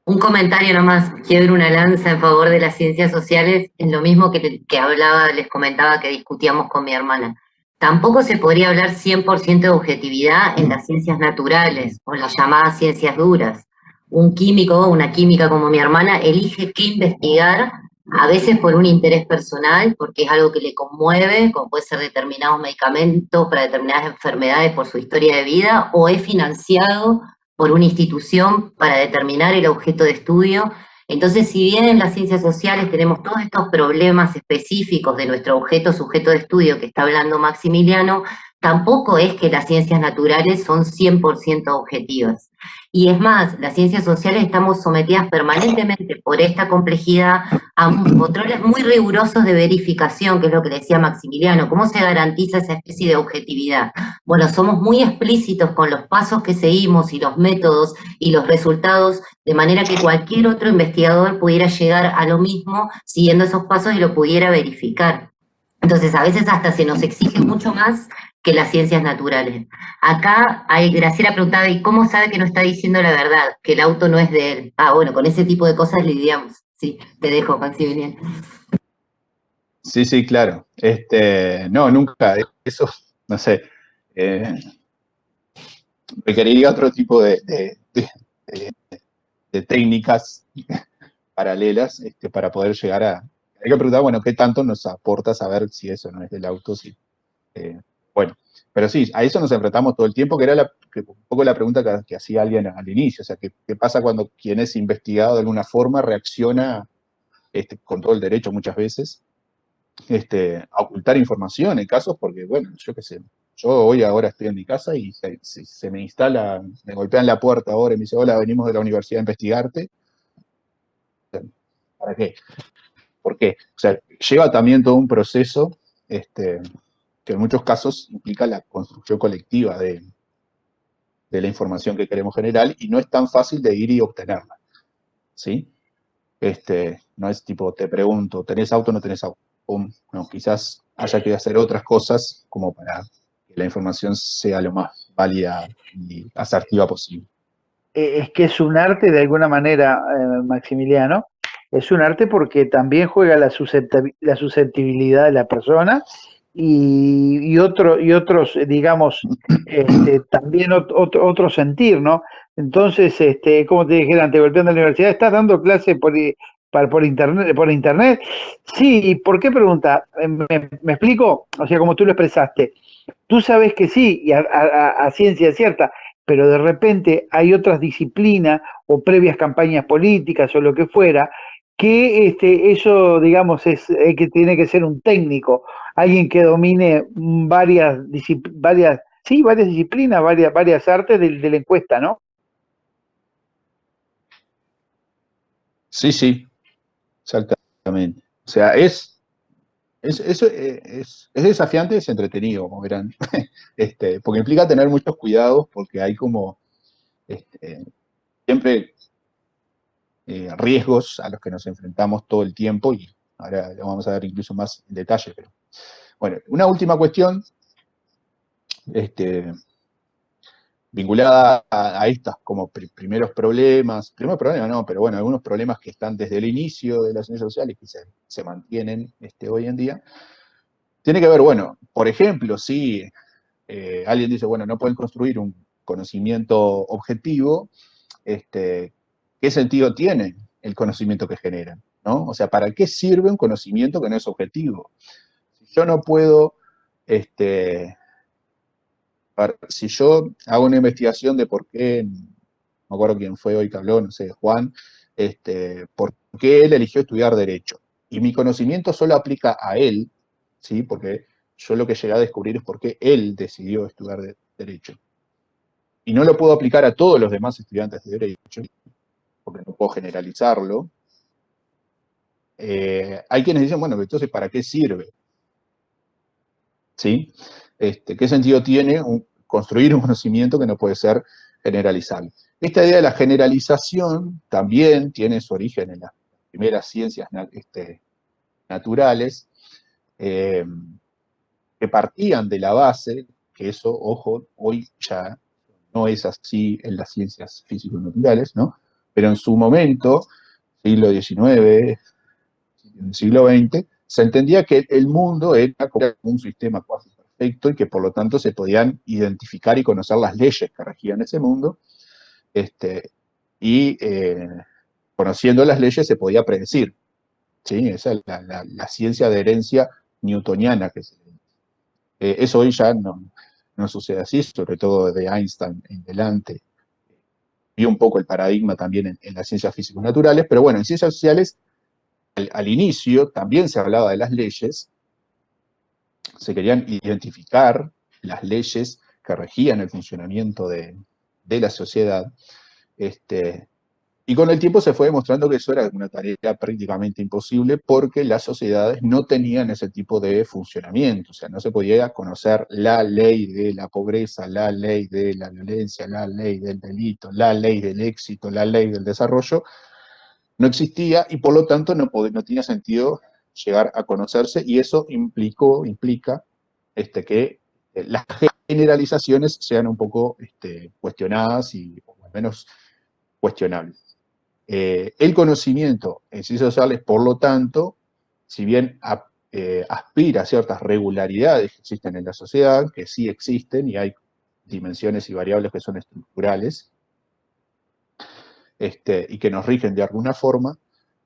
un comentario nomás. Quiero una lanza en favor de las ciencias sociales, en lo mismo que hablaba, les comentaba que discutíamos con mi hermana. Tampoco se podría hablar 100% de objetividad en las ciencias naturales o las llamadas ciencias duras. Un químico o una química como mi hermana elige qué investigar, a veces por un interés personal, porque es algo que le conmueve, como puede ser determinados medicamentos para determinadas enfermedades por su historia de vida, o es financiado por una institución para determinar el objeto de estudio. Entonces, si bien en las ciencias sociales tenemos todos estos problemas específicos de nuestro objeto, sujeto de estudio que está hablando Maximiliano, tampoco es que las ciencias naturales son 100% objetivas. Y es más, las ciencias sociales estamos sometidas permanentemente por esta complejidad a controles muy rigurosos de verificación, que es lo que decía Maximiliano. ¿Cómo se garantiza esa especie de objetividad? Bueno, somos muy explícitos con los pasos que seguimos y los métodos y los resultados, de manera que cualquier otro investigador pudiera llegar a lo mismo siguiendo esos pasos y lo pudiera verificar. Entonces, a veces hasta se nos exige mucho más que las ciencias naturales. Acá Graciela preguntaba, ¿y cómo sabe que no está diciendo la verdad? Que el auto no es de él. Ah, bueno, con ese tipo de cosas lidiamos. Sí, te dejo, Maximiliano. Sí, sí, claro. No, nunca. Eso, no sé. Requeriría otro tipo de técnicas paralelas para poder llegar a... Hay que preguntar, bueno, ¿qué tanto nos aporta saber si eso no es del auto? Bueno, pero sí, a eso nos enfrentamos todo el tiempo, que era un poco la pregunta que hacía alguien al inicio. O sea, ¿qué pasa cuando quien es investigado de alguna forma reacciona con todo el derecho muchas veces a ocultar información en casos? Porque, bueno, yo qué sé, yo hoy ahora estoy en mi casa y se me instala, me golpean la puerta ahora y me dice, hola, venimos de la universidad a investigarte. ¿Para qué? ¿Por qué? O sea, lleva también todo un proceso que en muchos casos implica la construcción colectiva de la información que queremos generar y no es tan fácil de ir y obtenerla, ¿sí? No es tipo, te pregunto, ¿tenés auto o no tenés auto? No, quizás haya que hacer otras cosas como para que la información sea lo más válida y asertiva posible. Es que es un arte de alguna manera, Maximiliano, es un arte porque también juega la susceptibilidad de la persona y otros, digamos, también otro sentir, ¿no? Entonces, como te dije antes, golpeando la universidad, ¿estás dando clase por internet? Sí, ¿y por qué pregunta? ¿Me explico? O sea, como tú lo expresaste. Tú sabes que sí, y a ciencia cierta, pero de repente hay otras disciplinas o previas campañas políticas o lo que fuera, que eso, digamos, es que tiene que ser un técnico, alguien que domine varias disciplinas, varias artes de la encuesta, ¿no? Sí, sí, exactamente. O sea, es desafiante, es entretenido, como verán, porque implica tener muchos cuidados, porque hay como siempre riesgos a los que nos enfrentamos todo el tiempo, y ahora lo vamos a ver incluso más en detalle. Pero bueno, una última cuestión vinculada a estas como primeros problemas no, pero bueno, algunos problemas que están desde el inicio de las ciencias sociales y que se mantienen hoy en día, tiene que ver, bueno, por ejemplo, si alguien dice, bueno, no pueden construir un conocimiento objetivo, ¿qué sentido tiene el conocimiento que generan? ¿No? O sea, ¿para qué sirve un conocimiento que no es objetivo? Si yo no puedo, si yo hago una investigación de por qué, no me acuerdo quién fue hoy que habló, no sé, Juan, por qué él eligió estudiar Derecho, y mi conocimiento solo aplica a él, ¿sí? Porque yo lo que llegué a descubrir es por qué él decidió estudiar Derecho. Y no lo puedo aplicar a todos los demás estudiantes de Derecho, porque no puedo generalizarlo. Hay quienes dicen, bueno, entonces, ¿para qué sirve? ¿Sí? ¿Qué sentido tiene construir un conocimiento que no puede ser generalizable? Esta idea de la generalización también tiene su origen en las primeras ciencias naturales, que partían de la base, que eso, ojo, hoy ya no es así en las ciencias físico-naturales, ¿no? Pero en su momento, siglo XIX, siglo XX, se entendía que el mundo era como un sistema cuasi perfecto. respecto y que por lo tanto se podían identificar y conocer las leyes que regían ese mundo, y conociendo las leyes se podía predecir, ¿sí? Esa es la ciencia de herencia newtoniana que se eso hoy ya no sucede así, sobre todo desde Einstein en delante. Y un poco el paradigma también en las ciencias físicas naturales, pero bueno, en ciencias sociales, al inicio también se hablaba de las leyes, se querían identificar las leyes que regían el funcionamiento de la sociedad, y con el tiempo se fue demostrando que eso era una tarea prácticamente imposible porque las sociedades no tenían ese tipo de funcionamiento. O sea, no se podía conocer la ley de la pobreza, la ley de la violencia, la ley del delito, la ley del éxito, la ley del desarrollo. No existía y por lo tanto no tenía sentido llegar a conocerse, y eso implica que las generalizaciones sean un poco cuestionadas o al menos cuestionables. El conocimiento en ciencias sociales, por lo tanto, si bien aspira a ciertas regularidades que existen en la sociedad, que sí existen y hay dimensiones y variables que son estructurales, y que nos rigen de alguna forma,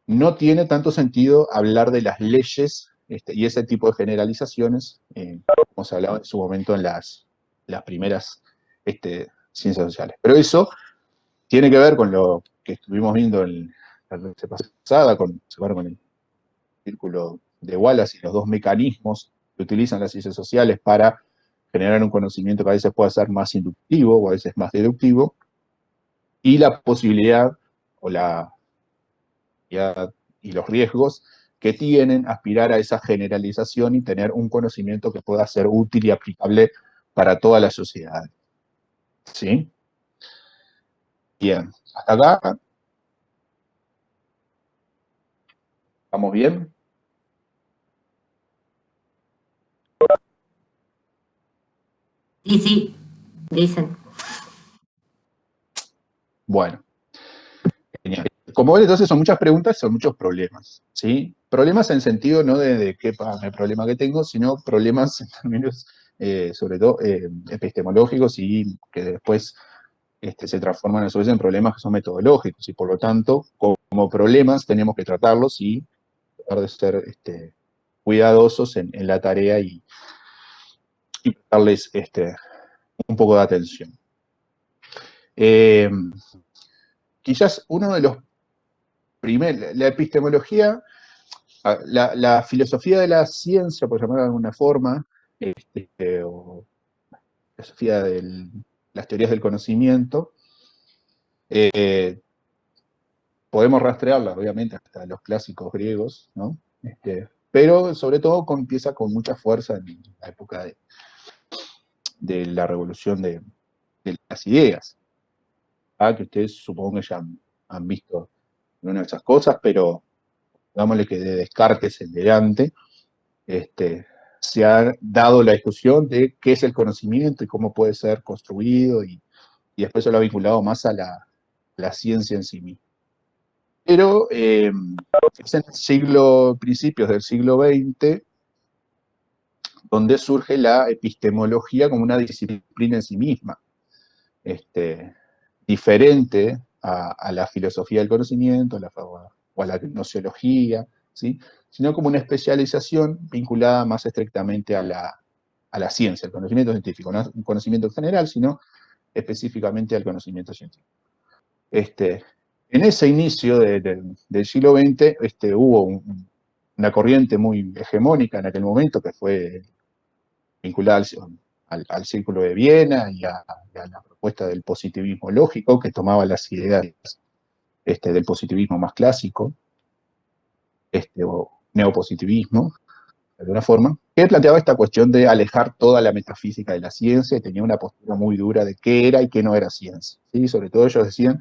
no tiene tanto sentido hablar de las leyes y ese tipo de generalizaciones, como se hablaba en su momento en las primeras ciencias sociales. Pero eso tiene que ver con lo que estuvimos viendo en la clase pasada, con el círculo de Wallace y los dos mecanismos que utilizan las ciencias sociales para generar un conocimiento que a veces puede ser más inductivo o a veces más deductivo, y la posibilidad y los riesgos que tienen aspirar a esa generalización y tener un conocimiento que pueda ser útil y aplicable para toda la sociedad. ¿Sí? Bien, hasta acá. ¿Estamos bien? Sí, dicen. Bueno, genial. Como ven, entonces son muchas preguntas, son muchos problemas, ¿sí? Problemas en sentido no de qué el problema que tengo, sino problemas en términos, sobre todo, epistemológicos, y que después se transforman a su vez en problemas que son metodológicos, y por lo tanto, como problemas tenemos que tratarlos y tratar de ser cuidadosos en la tarea y prestarles un poco de atención. Quizás uno de los primeros, la epistemología, la filosofía de la ciencia, por llamarlo de alguna forma, o filosofía de las teorías del conocimiento, podemos rastrearla, obviamente, hasta los clásicos griegos, ¿no? Pero sobre todo empieza con mucha fuerza en la época de la revolución de las ideas, que ustedes supongo que ya han visto una de esas cosas, pero digámosle que de Descartes en delante, se ha dado la discusión de qué es el conocimiento y cómo puede ser construido, y después se lo ha vinculado más a la ciencia en sí misma. Pero es en principios del siglo XX, donde surge la epistemología como una disciplina en sí misma, diferente a la filosofía del conocimiento o a la gnoseología, ¿sí? Sino como una especialización vinculada más estrictamente a la ciencia, el conocimiento científico, no un conocimiento en general, sino específicamente al conocimiento científico. En ese inicio del siglo XX hubo una corriente muy hegemónica en aquel momento, que fue vinculada al Círculo de Viena y a la propuesta del positivismo lógico, que tomaba las ideas del positivismo más clásico, o neopositivismo, de alguna forma, que planteaba esta cuestión de alejar toda la metafísica de la ciencia, y tenía una postura muy dura de qué era y qué no era ciencia, ¿sí? Sobre todo ellos decían,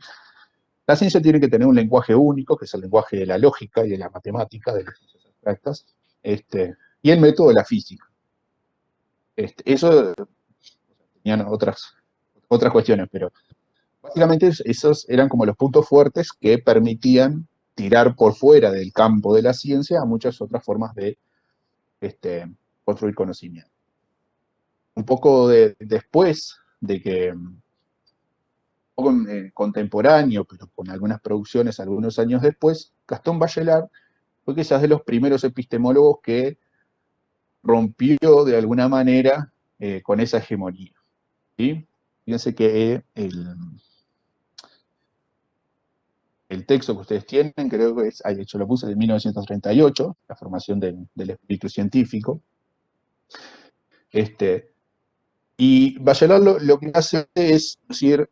la ciencia tiene que tener un lenguaje único, que es el lenguaje de la lógica y de la matemática, de las ciencias abstractas, y el método de la física. Eso tenían otras cuestiones, pero básicamente esos eran como los puntos fuertes que permitían tirar por fuera del campo de la ciencia a muchas otras formas de construir conocimiento. un poco después de que, un poco contemporáneo, pero con algunas producciones algunos años después, Gastón Bachelard fue quizás de los primeros epistemólogos que rompió de alguna manera con esa hegemonía. ¿Sí? Fíjense que el texto que ustedes tienen, creo que es, de hecho lo puse, de 1938, la formación del espíritu científico. Y Bachelard lo que hace es decir,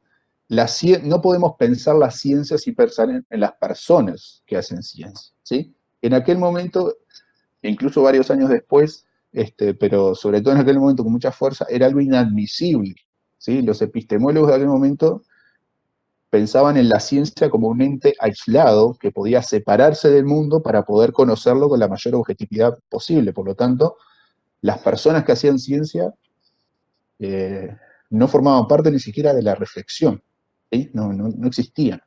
no podemos pensar la ciencia sin pensar en las personas que hacen ciencia. ¿Sí? En aquel momento, incluso varios años después, pero sobre todo en aquel momento con mucha fuerza, era algo inadmisible. ¿Sí? Los epistemólogos de aquel momento pensaban en la ciencia como un ente aislado que podía separarse del mundo para poder conocerlo con la mayor objetividad posible. Por lo tanto, las personas que hacían ciencia no formaban parte ni siquiera de la reflexión, ¿sí? No existían.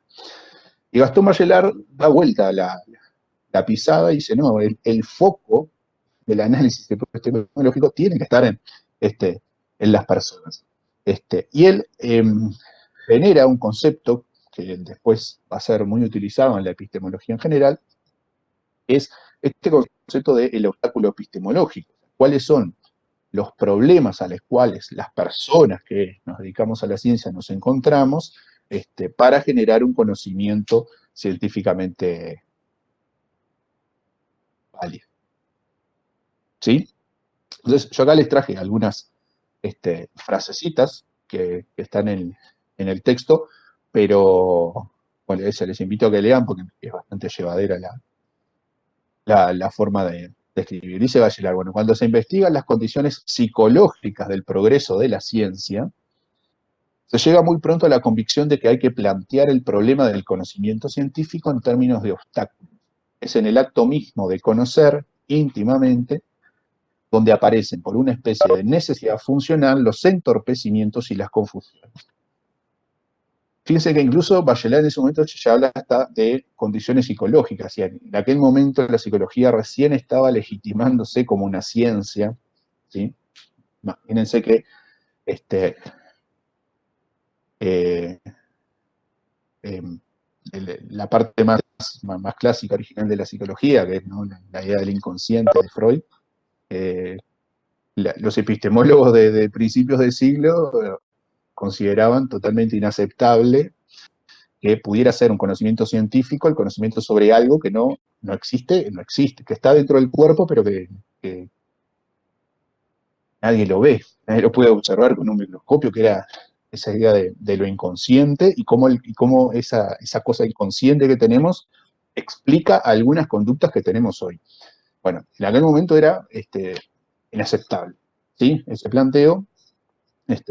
Y Gastón Bachelard da vuelta a la pisada y dice, no, el foco del análisis epistemológico tiene que estar en las personas. Y él genera un concepto que después va a ser muy utilizado en la epistemología en general, es este concepto del obstáculo epistemológico. ¿Cuáles son los problemas a los cuales las personas que nos dedicamos a la ciencia nos encontramos para generar un conocimiento científicamente válido? ¿Sí? Entonces, yo acá les traje algunas frasecitas que están en el texto, pero bueno, les invito a que lean porque es bastante llevadera la forma de escribir. Dice Bachelard, bueno, cuando se investigan las condiciones psicológicas del progreso de la ciencia, se llega muy pronto a la convicción de que hay que plantear el problema del conocimiento científico en términos de obstáculos. Es en el acto mismo de conocer íntimamente donde aparecen por una especie de necesidad funcional los entorpecimientos y las confusiones. Fíjense que incluso Bachelard en ese momento ya habla hasta de condiciones psicológicas, y en aquel momento la psicología recién estaba legitimándose como una ciencia, ¿sí? Imagínense que la parte más clásica, original de la psicología, que es, ¿no?, la idea del inconsciente de Freud, los epistemólogos de principios del siglo consideraban totalmente inaceptable que pudiera ser un conocimiento científico, el conocimiento sobre algo que no existe, que está dentro del cuerpo, pero que nadie lo ve, nadie lo puede observar con un microscopio, que era esa idea de lo inconsciente y cómo esa cosa inconsciente que tenemos explica algunas conductas que tenemos hoy. Bueno, en aquel momento era inaceptable, ¿sí? Ese planteo,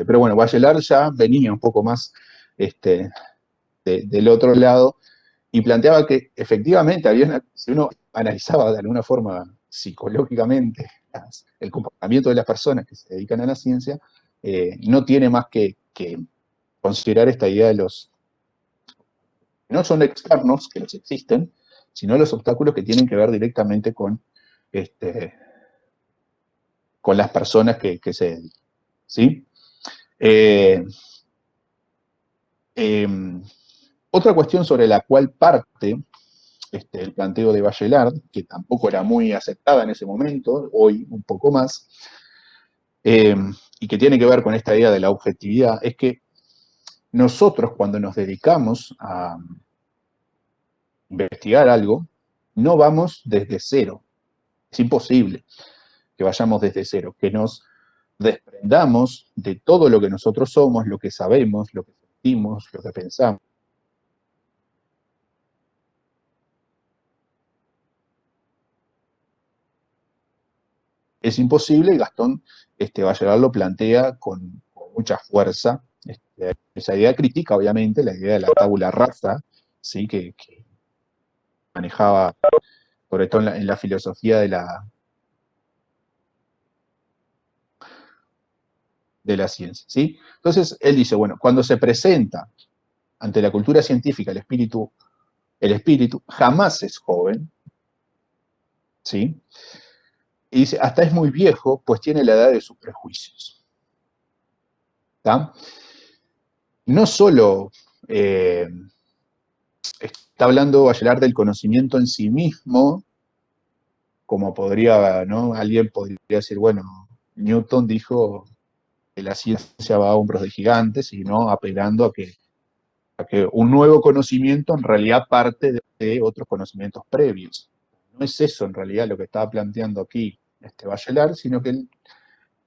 pero bueno, Bachelard ya venía un poco más del otro lado y planteaba que efectivamente si uno analizaba de alguna forma psicológicamente el comportamiento de las personas que se dedican a la ciencia, no tiene más que considerar esta idea de los, no son externos, que los existen, sino los obstáculos que tienen que ver directamente con las personas que se dedican, ¿sí? Otra cuestión sobre la cual parte el planteo de Bachelard, que tampoco era muy aceptada en ese momento, hoy un poco más, y que tiene que ver con esta idea de la objetividad, es que nosotros cuando nos dedicamos a investigar algo, no vamos desde cero. Es imposible que vayamos desde cero, que nos desprendamos de todo lo que nosotros somos, lo que sabemos, lo que sentimos, lo que pensamos. Es imposible, y Gastón Bachelard lo plantea con mucha fuerza. Esa idea critica, obviamente, la idea de la tabula rasa, ¿sí? que manejaba, sobre todo en la filosofía de la ciencia, ¿sí? Entonces, él dice, bueno, cuando se presenta ante la cultura científica el espíritu jamás es joven, ¿sí? Y dice, hasta es muy viejo, pues tiene la edad de sus prejuicios. ¿tá? No solo está hablando Bachelard del conocimiento en sí mismo, como podría, ¿no? Alguien podría decir, bueno, Newton dijo que la ciencia va a hombros de gigantes, y no apelando a que un nuevo conocimiento en realidad parte de otros conocimientos previos. No es eso en realidad lo que estaba planteando aquí Bachelard, sino que él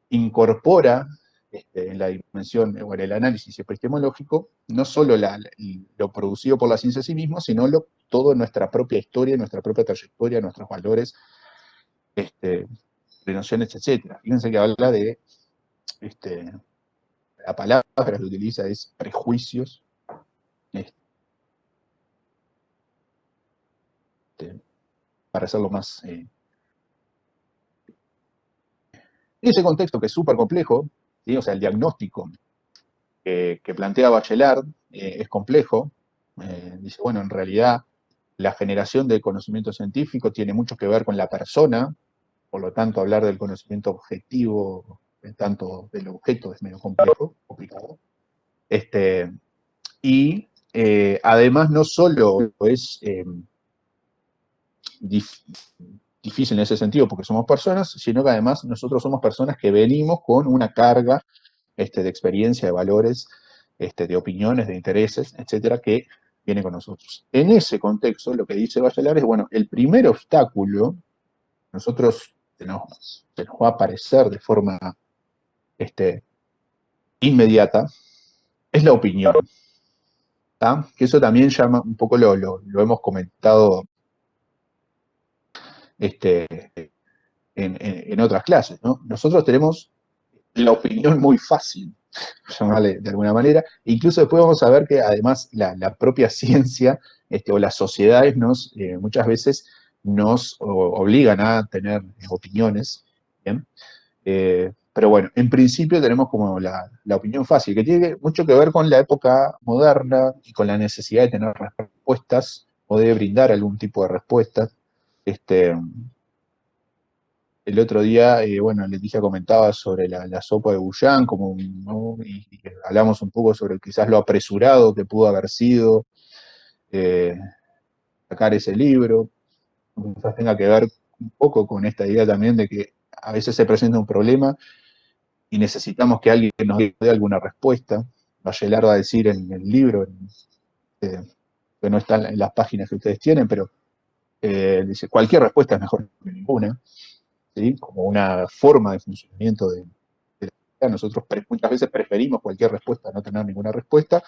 incorpora en la dimensión o en el análisis epistemológico no solo lo producido por la ciencia en sí mismo, sino toda nuestra propia historia, nuestra propia trayectoria, nuestros valores, de nociones, etc. Fíjense que habla de, la palabra que utiliza es prejuicios, para hacerlo más... en ese contexto que es súper complejo, ¿sí? O sea, el diagnóstico que plantea Bachelard es complejo. Dice, bueno, en realidad la generación de conocimiento científico tiene mucho que ver con la persona, por lo tanto hablar del conocimiento objetivo, tanto del objeto, es medio complicado. Y además no solo es difícil en ese sentido porque somos personas, sino que además nosotros somos personas que venimos con una carga de experiencia, de valores, de opiniones, de intereses, etcétera, que viene con nosotros. En ese contexto, lo que dice Bachelard es, bueno, el primer obstáculo, nosotros se nos va a aparecer de forma inmediata, es la opinión. ¿Tá? Que eso también llama, un poco lo hemos comentado en otras clases, ¿no? Nosotros tenemos la opinión muy fácil, llamarle de alguna manera. Incluso después vamos a ver que además la propia ciencia o las sociedades muchas veces nos obligan a tener opiniones, ¿bien? Pero bueno, en principio tenemos como la opinión fácil, que tiene mucho que ver con la época moderna y con la necesidad de tener respuestas o de brindar algún tipo de respuestas. El otro día, bueno, Leticia comentaba sobre la sopa de Bullán, ¿no? y hablamos un poco sobre quizás lo apresurado que pudo haber sido sacar ese libro. Quizás tenga que ver un poco con esta idea también de que a veces se presenta un problema y necesitamos que alguien nos dé alguna respuesta. Bachelard va a decir en el libro, que no está en las páginas que ustedes tienen, pero dice, cualquier respuesta es mejor que ninguna. ¿Sí? Como una forma de funcionamiento de la sociedad. Nosotros muchas veces preferimos cualquier respuesta a no tener ninguna respuesta,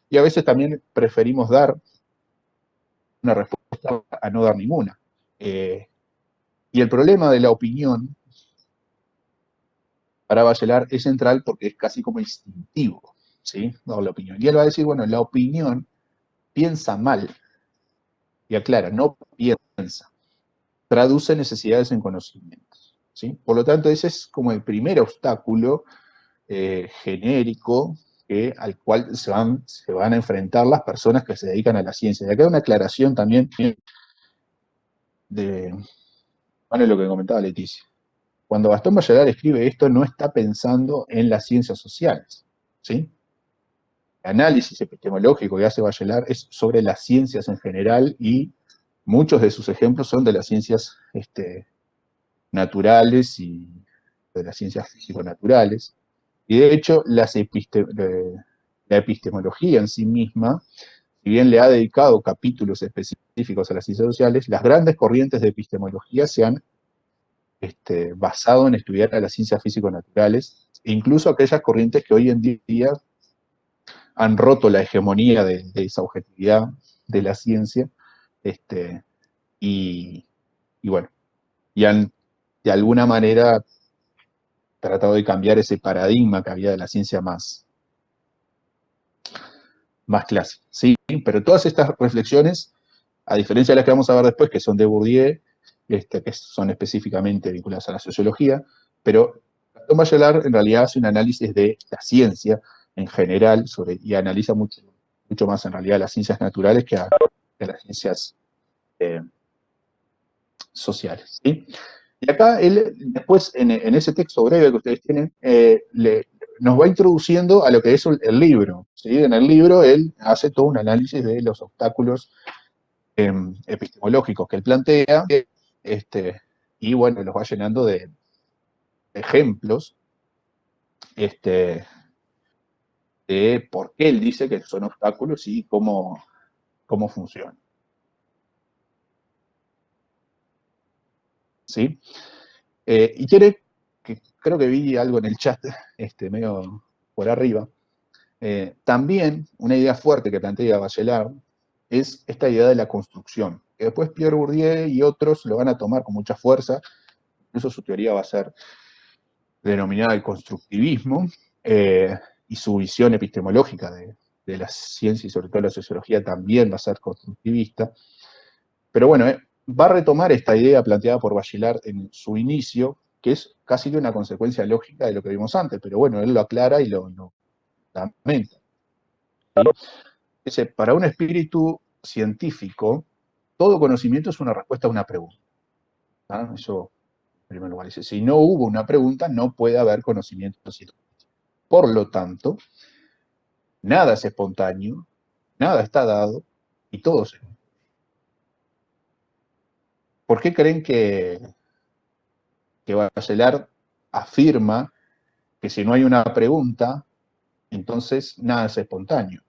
y a veces también preferimos dar una respuesta a no dar ninguna. Y el problema de la opinión para Bachelard es central porque es casi como instintivo, ¿sí? No, la opinión. Y él va a decir, bueno, la opinión piensa mal, y aclara, no piensa, traduce necesidades en conocimientos, ¿sí? Por lo tanto, ese es como el primer obstáculo genérico al cual se van a enfrentar las personas que se dedican a la ciencia. Y acá hay una aclaración también de lo que comentaba Leticia. Cuando Gastón Bachelard escribe esto, no está pensando en las ciencias sociales, ¿sí? El análisis epistemológico que hace Bachelard es sobre las ciencias en general, y muchos de sus ejemplos son de las ciencias naturales y de las ciencias físico-naturales. Y de hecho, la epistemología en sí misma, si bien le ha dedicado capítulos específicos a las ciencias sociales, las grandes corrientes de epistemología se han basado en estudiar a las ciencias físico-naturales, e incluso aquellas corrientes que hoy en día han roto la hegemonía de esa objetividad de la ciencia, y bueno, y han de alguna manera tratado de cambiar ese paradigma que había de la ciencia más clásica, ¿sí? Pero todas estas reflexiones, a diferencia de las que vamos a ver después, que son de Bourdieu, que son específicamente vinculadas a la sociología, pero Gastón Bachelard en realidad hace un análisis de la ciencia en general, y analiza mucho más en realidad las ciencias naturales que las ciencias sociales, ¿sí? Y acá él, después, en ese texto breve que ustedes tienen, nos va introduciendo a lo que es el libro, ¿sí? En el libro él hace todo un análisis de los obstáculos epistemológicos que él plantea, y bueno, los va llenando de ejemplos de por qué él dice que son obstáculos y cómo funcionan. ¿Sí? Y quiere, que creo que vi algo en el chat, medio por arriba, también una idea fuerte que plantea Bachelard es esta idea de la construcción, que después Pierre Bourdieu y otros lo van a tomar con mucha fuerza, incluso su teoría va a ser denominada el constructivismo, y su visión epistemológica de la ciencia y sobre todo la sociología también va a ser constructivista. Pero bueno, va a retomar esta idea planteada por Bachelard en su inicio, que es casi que una consecuencia lógica de lo que vimos antes, pero bueno, él lo aclara y lo lamenta. ¿Sí? Dice, para un espíritu científico, todo conocimiento es una respuesta a una pregunta. ¿Ah? Eso, en primer lugar, dice, si no hubo una pregunta, no puede haber conocimiento científico. Por lo tanto, nada es espontáneo, nada está dado, y todo se... ¿Por qué creen que Bachelard afirma que si no hay una pregunta, entonces nada es espontáneo?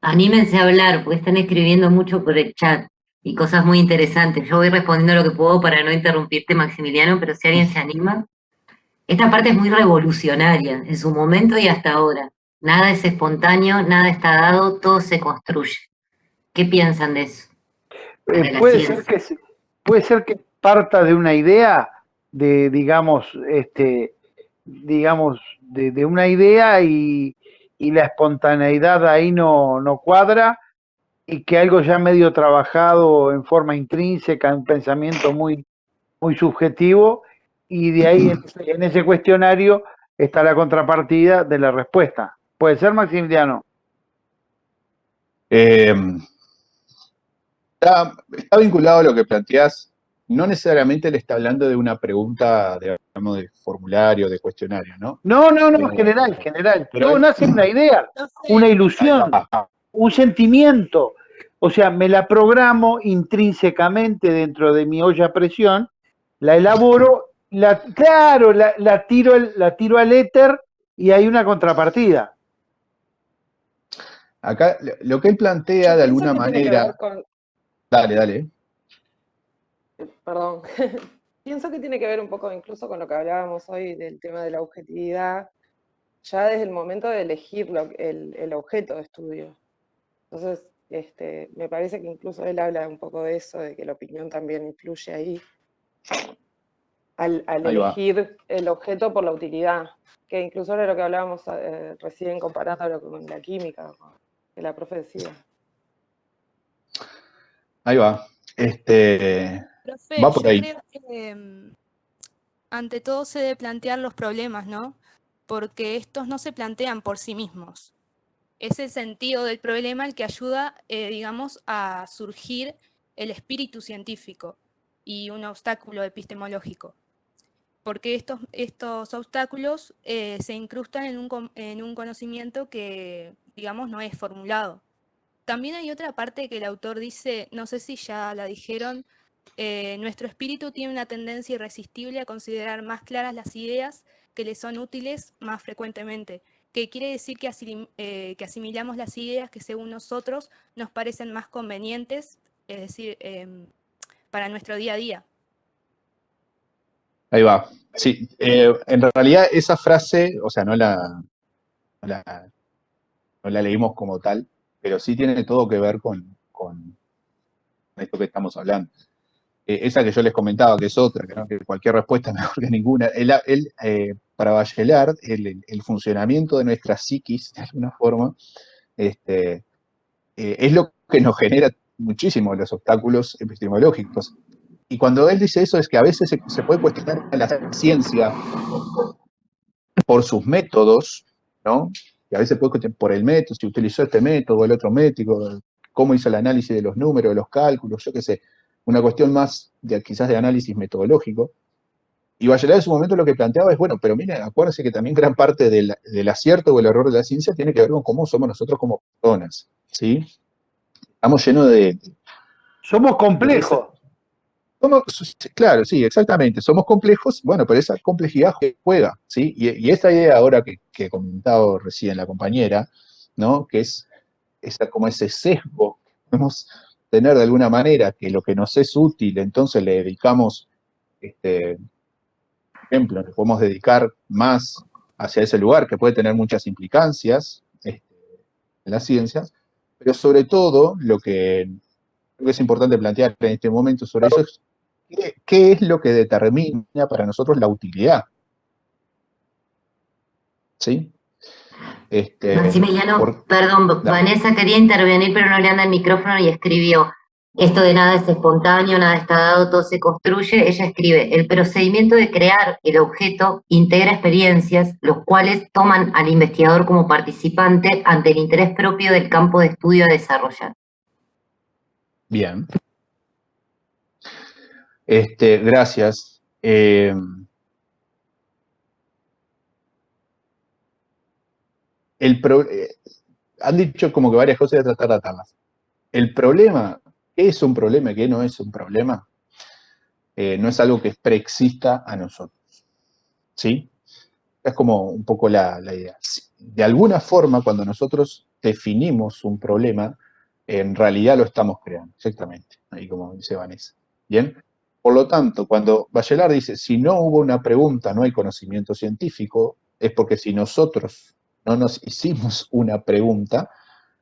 Anímense a hablar, porque están escribiendo mucho por el chat y cosas muy interesantes. Yo voy respondiendo lo que puedo para no interrumpirte, Maximiliano, pero si alguien se anima. Esta parte es muy revolucionaria, en su momento y hasta ahora. Nada es espontáneo, nada está dado, todo se construye. ¿Qué piensan de eso? De la ciencia. Puede ser que parta de una idea, de, digamos, de una idea y la espontaneidad ahí no cuadra, y que algo ya medio trabajado en forma intrínseca, un pensamiento muy subjetivo, y de ahí en ese cuestionario está la contrapartida de la respuesta. ¿Puede ser, Maximiliano? Está vinculado a lo que planteás. No necesariamente le está hablando de una pregunta, digamos, de formulario, de cuestionario, ¿no? No, general. Pero Todo nace de una idea, una ilusión, Ah, un sentimiento. O sea, me la programo intrínsecamente dentro de mi olla a presión, la elaboro, la tiro al éter, y hay una contrapartida. acá lo que él plantea de alguna manera... Dale. Perdón. Pienso que tiene que ver un poco incluso con lo que hablábamos hoy del tema de la objetividad, ya desde el momento de elegir el objeto de estudio. Entonces, me parece que incluso él habla un poco de eso, de que la opinión también influye ahí, al elegir el objeto por la utilidad, que incluso era lo que hablábamos recién comparándolo con la química, que la profe decía. Ahí va. Profe, Va por yo ahí. creo que ante todo se debe plantear los problemas, ¿no? Porque estos no se plantean por sí mismos. Es el sentido del problema el que ayuda, digamos, a surgir el espíritu científico y un obstáculo epistemológico. Porque estos obstáculos se incrustan en un conocimiento que, digamos, no es formulado. También hay otra parte que el autor dice, no sé si ya la dijeron, nuestro espíritu tiene una tendencia irresistible a considerar más claras las ideas que le son útiles más frecuentemente, que quiere decir que asimilamos las ideas que según nosotros nos parecen más convenientes, es decir, para nuestro día a día. Ahí va. Sí, en realidad esa frase, o sea, no la leímos como tal, pero sí tiene todo que ver con esto que estamos hablando. Esa que yo les comentaba, que es otra, ¿no? Que cualquier respuesta es mejor que ninguna. Para Bachelard, el funcionamiento de nuestra psiquis, de alguna forma, es lo que nos genera muchísimo los obstáculos epistemológicos. Y cuando él dice eso es que a veces se puede cuestionar a la ciencia por sus métodos, ¿no? Y a veces puede cuestionar por el método, si utilizó este método o el otro método, cómo hizo el análisis de los números, de los cálculos, yo qué sé, una cuestión más quizás de análisis metodológico. Y Bachelard en su momento lo que planteaba es, bueno, pero miren, acuérdense que también gran parte del acierto o el error de la ciencia tiene que ver con cómo somos nosotros como personas, ¿sí? Estamos llenos de... Somos complejos. Claro, sí, exactamente, somos complejos, bueno, pero esa complejidad juega, ¿sí? Y esta idea ahora que comentaba recién la compañera, ¿no? Que es como ese sesgo que podemos tener de alguna manera, que lo que nos es útil, entonces le dedicamos, por ejemplo, le podemos dedicar más hacia ese lugar, que puede tener muchas implicancias en las ciencias, pero sobre todo lo que creo que es importante plantear en este momento sobre eso es qué es lo que determina para nosotros la utilidad. ¿Sí? Maximiliano, perdón, Vanessa quería intervenir, pero no le anda el micrófono y escribió, esto de nada es espontáneo, nada está dado, todo se construye. Ella escribe, el procedimiento de crear el objeto integra experiencias, los cuales toman al investigador como participante ante el interés propio del campo de estudio a desarrollar. Bien. Gracias. Han dicho como que varias cosas de tratar de atarlas. El problema, ¿qué es un problema y qué no es un problema? No es algo que preexista a nosotros. ¿Sí? Es como un poco la idea. De alguna forma, cuando nosotros definimos un problema, en realidad lo estamos creando, exactamente, ahí como dice Vanessa. ¿Bien? Por lo tanto, cuando Bachelard dice, si no hubo una pregunta, no hay conocimiento científico, es porque si nosotros no nos hicimos una pregunta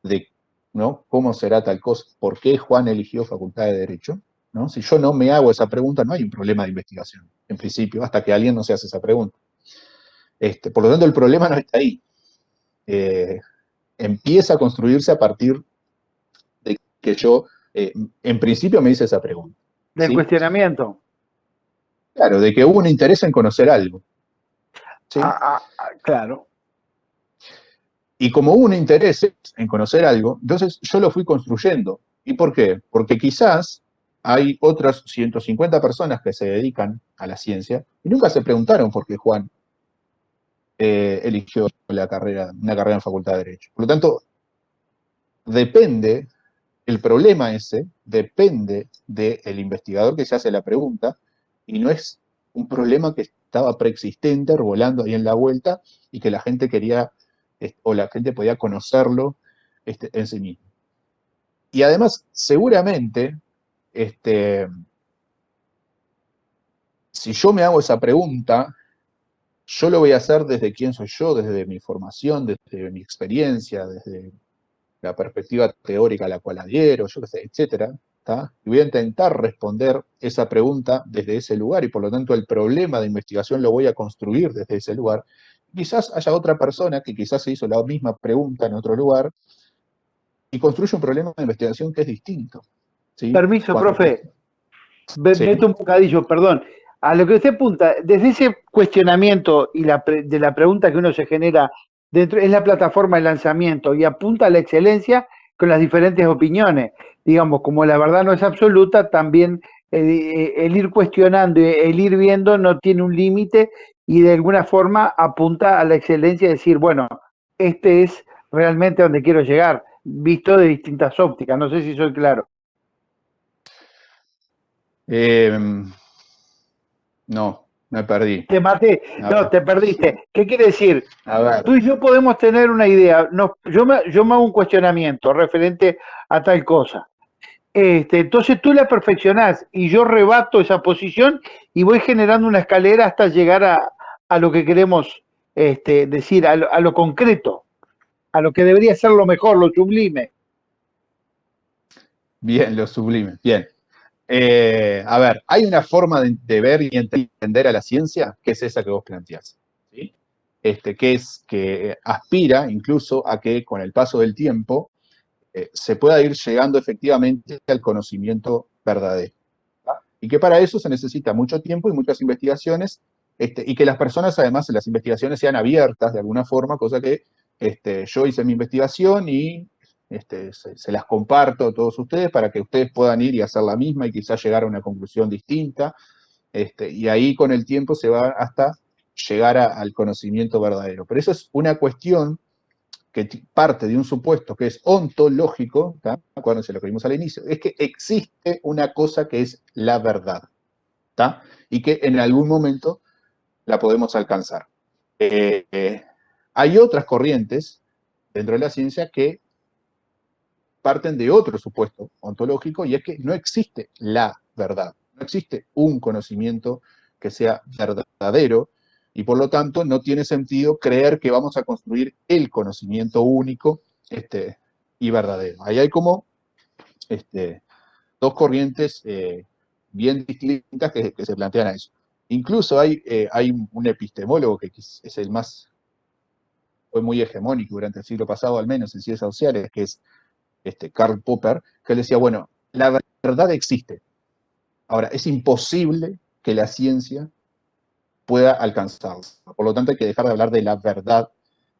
de, ¿no?, cómo será tal cosa, por qué Juan eligió Facultad de Derecho, ¿no? Si yo no me hago esa pregunta, no hay un problema de investigación, en principio, hasta que alguien no se hace esa pregunta. Por lo tanto, el problema no está ahí. Empieza a construirse a partir de que yo, en principio, me hice esa pregunta. Del ¿sí? cuestionamiento. Claro, de que hubo un interés en conocer algo. ¿Sí? Claro. Y como hubo un interés en conocer algo, entonces yo lo fui construyendo. ¿Y por qué? Porque quizás hay otras 150 personas que se dedican a la ciencia y nunca se preguntaron por qué Juan eligió una carrera en Facultad de Derecho. Por lo tanto, el problema ese depende del investigador que se hace la pregunta y no es un problema que estaba preexistente, volando ahí en la vuelta y que la gente quería, o la gente podía conocerlo en sí mismo. Y además, seguramente, si yo me hago esa pregunta, yo lo voy a hacer desde quién soy yo, desde mi formación, desde mi experiencia, desde la perspectiva teórica a la cual adhiero, yo qué sé, etcétera, ¿tá? Y voy a intentar responder esa pregunta desde ese lugar, y por lo tanto el problema de investigación lo voy a construir desde ese lugar. Quizás haya otra persona que quizás se hizo la misma pregunta en otro lugar y construye un problema de investigación que es distinto. ¿Sí? Permiso, profe. Sí. Meto un bocadillo, perdón. A lo que usted apunta, desde ese cuestionamiento y de la pregunta que uno se genera dentro, es la plataforma de lanzamiento y apunta a la excelencia con las diferentes opiniones. Digamos, como la verdad no es absoluta, también el ir cuestionando, el ir viendo no tiene un límite y de alguna forma apunta a la excelencia y decir, bueno, este es realmente donde quiero llegar, visto de distintas ópticas. No sé si soy claro. No, me perdí. Te maté, no, te perdiste. ¿Qué quiere decir? A ver. Tú y yo podemos tener una idea. Yo me hago un cuestionamiento referente a tal cosa. Entonces tú la perfeccionás y yo rebato esa posición y voy generando una escalera hasta llegar a lo que queremos decir, a lo concreto, a lo que debería ser lo mejor, lo sublime. Bien, lo sublime, bien. A ver, hay una forma de ver y entender a la ciencia, que es esa que vos planteás, ¿sí? Que es que aspira incluso a que con el paso del tiempo se pueda ir llegando efectivamente al conocimiento verdadero, ¿tá? Y que para eso se necesita mucho tiempo y muchas investigaciones, y que las personas además en las investigaciones sean abiertas de alguna forma, cosa que yo hice mi investigación y se las comparto a todos ustedes para que ustedes puedan ir y hacer la misma y quizás llegar a una conclusión distinta. Y ahí con el tiempo se va hasta llegar al conocimiento verdadero. Pero eso es una cuestión que parte de un supuesto que es ontológico, ¿tá? Acuérdense lo que vimos al inicio, es que existe una cosa que es la verdad, ¿tá? Y que en algún momento la podemos alcanzar. Hay otras corrientes dentro de la ciencia que parten de otro supuesto ontológico, y es que no existe la verdad, no existe un conocimiento que sea verdadero, y por lo tanto no tiene sentido creer que vamos a construir el conocimiento único y verdadero. Ahí hay como dos corrientes bien distintas que se plantean a eso. Incluso hay un epistemólogo que es el más, fue muy hegemónico durante el siglo pasado, al menos en ciencias sociales, que es Karl Popper, que él decía, bueno, la verdad existe. Ahora, es imposible que la ciencia pueda alcanzarla. Por lo tanto, hay que dejar de hablar de la verdad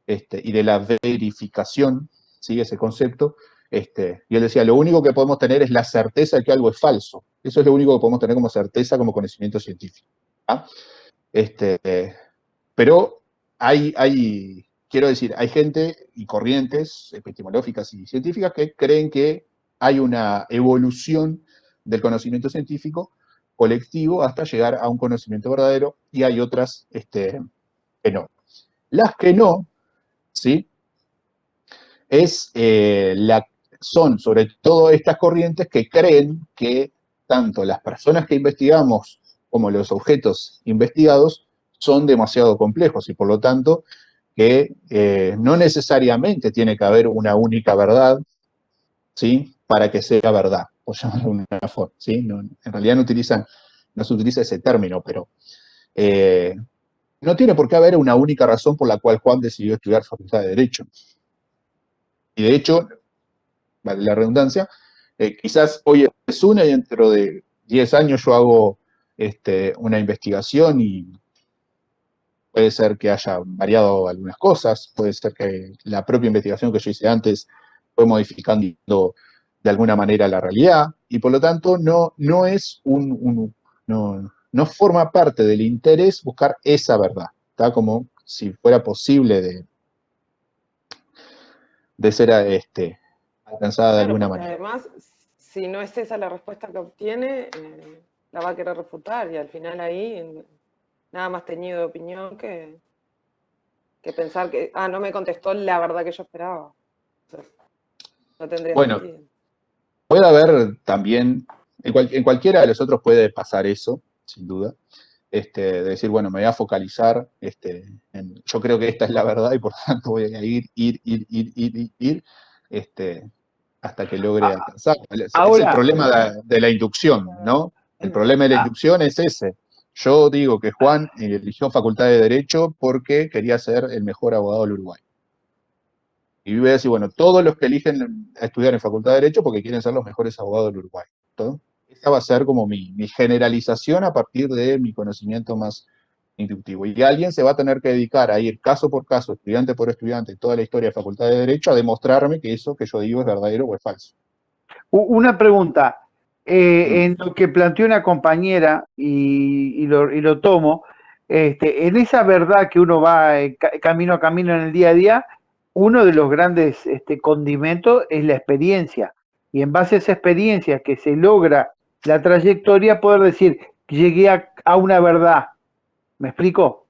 y de la verificación, ¿sí? Ese concepto. Y él decía, lo único que podemos tener es la certeza de que algo es falso. Eso es lo único que podemos tener como certeza, como conocimiento científico. ¿Ah? Pero quiero decir, hay gente y corrientes epistemológicas y científicas que creen que hay una evolución del conocimiento científico colectivo hasta llegar a un conocimiento verdadero, y hay otras que no. Las que no, ¿sí? Son sobre todo estas corrientes que creen que tanto las personas que investigamos como los objetos investigados son demasiado complejos, y por lo tanto que no necesariamente tiene que haber una única verdad, ¿sí? Para que sea verdad, por llamarlo de una forma, ¿sí? No, en realidad no se utiliza ese término, pero no tiene por qué haber una única razón por la cual Juan decidió estudiar Facultad de Derecho. Y de hecho, vale la redundancia, quizás hoy es una y dentro de 10 años yo hago una investigación y puede ser que haya variado algunas cosas, puede ser que la propia investigación que yo hice antes fue modificando de alguna manera la realidad, y por lo tanto no es no forma parte del interés buscar esa verdad, ¿tá? Como si fuera posible de ser alcanzada de Claro, alguna porque manera. además, si no es esa la respuesta que obtiene, la va a querer refutar y al final ahí nada más teñido de opinión que pensar que, no me contestó la verdad que yo esperaba. Entonces, no tendría Bueno, sentido. puede haber también, en cualquiera de los otros puede pasar eso, sin duda, de decir, bueno, me voy a focalizar, yo creo que esta es la verdad y por tanto voy a ir, hasta que logre alcanzar. Es el Ahora, problema de la inducción, ¿no? El problema de la inducción es ese. Yo digo que Juan eligió Facultad de Derecho porque quería ser el mejor abogado del Uruguay. Y voy a decir, bueno, todos los que eligen estudiar en Facultad de Derecho porque quieren ser los mejores abogados del Uruguay. ¿No? Esa va a ser como mi generalización a partir de mi conocimiento más inductivo. Y alguien se va a tener que dedicar a ir caso por caso, estudiante por estudiante, toda la historia de Facultad de Derecho, a demostrarme que eso que yo digo es verdadero o es falso. una pregunta. En lo que planteó una compañera, y lo tomo, en esa verdad que uno va camino a camino en el día a día, uno de los grandes condimentos es la experiencia. Y en base a esa experiencia que se logra la trayectoria, poder decir, llegué a una verdad. ¿Me explico?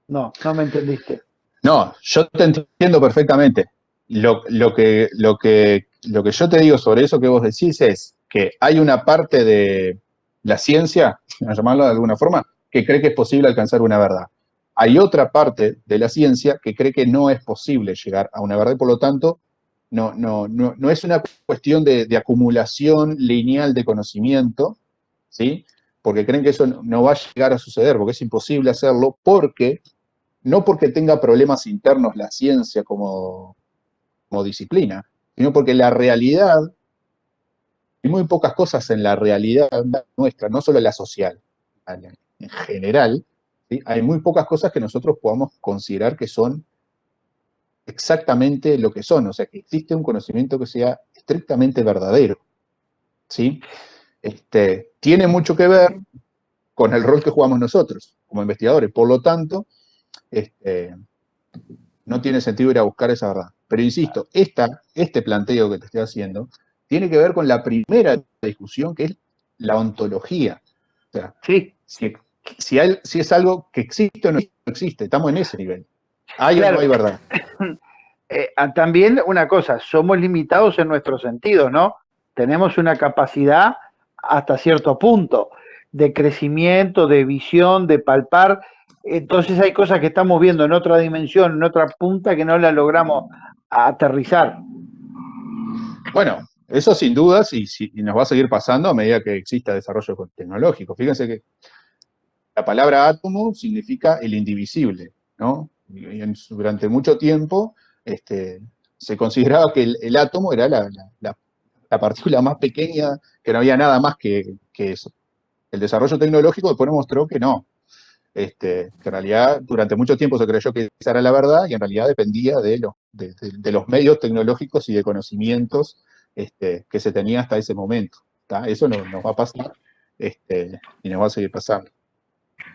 No me entendiste. No, yo te entiendo perfectamente. Lo que yo te digo sobre eso que vos decís es que hay una parte de la ciencia, a llamarlo de alguna forma, que cree que es posible alcanzar una verdad. Hay otra parte de la ciencia que cree que no es posible llegar a una verdad, y por lo tanto no es una cuestión de acumulación lineal de conocimiento, ¿sí? Porque creen que eso no va a llegar a suceder, porque es imposible hacerlo, no porque tenga problemas internos la ciencia como disciplina, sino porque la realidad, hay muy pocas cosas en la realidad nuestra, no solo la social, en general, ¿sí? Hay muy pocas cosas que nosotros podamos considerar que son exactamente lo que son, o sea, que existe un conocimiento que sea estrictamente verdadero, ¿sí? Tiene mucho que ver con el rol que jugamos nosotros como investigadores, por lo tanto, no tiene sentido ir a buscar esa verdad. Pero insisto, este planteo que te estoy haciendo tiene que ver con la primera discusión, que es la ontología. O sea, Sí, si es algo que existe o no existe, estamos en ese nivel. ¿Hay o claro. no hay verdad? También una cosa, somos limitados en nuestros sentidos, ¿no? Tenemos una capacidad hasta cierto punto de crecimiento, de visión, de palpar. Entonces hay cosas que estamos viendo en otra dimensión, en otra punta, que no la logramos aterrizar. Bueno, eso sin dudas y nos va a seguir pasando a medida que exista desarrollo tecnológico. Fíjense que la palabra átomo significa el indivisible, ¿no? Y durante mucho tiempo se consideraba que el átomo era la partícula más pequeña, que no había nada más que eso. El desarrollo tecnológico después nos mostró que no, que en realidad durante mucho tiempo se creyó que esa era la verdad y en realidad dependía de los medios tecnológicos y de conocimientos que se tenía hasta ese momento. ¿Tá? Eso nos va a pasar y nos va a seguir pasando.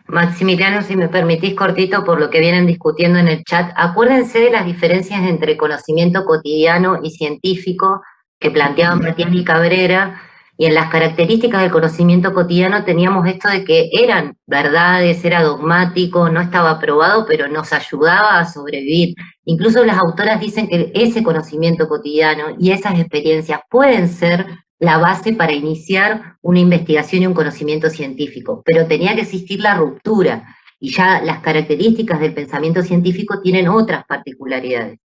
Maximiliano, si me permitís cortito por lo que vienen discutiendo en el chat, acuérdense de las diferencias entre conocimiento cotidiano y científico que planteaban Matías y Cabrera, y en las características del conocimiento cotidiano teníamos esto de que eran verdades, era dogmático, no estaba probado, pero nos ayudaba a sobrevivir. Incluso las autoras dicen que ese conocimiento cotidiano y esas experiencias pueden ser la base para iniciar una investigación y un conocimiento científico, pero tenía que existir la ruptura, y ya las características del pensamiento científico tienen otras particularidades.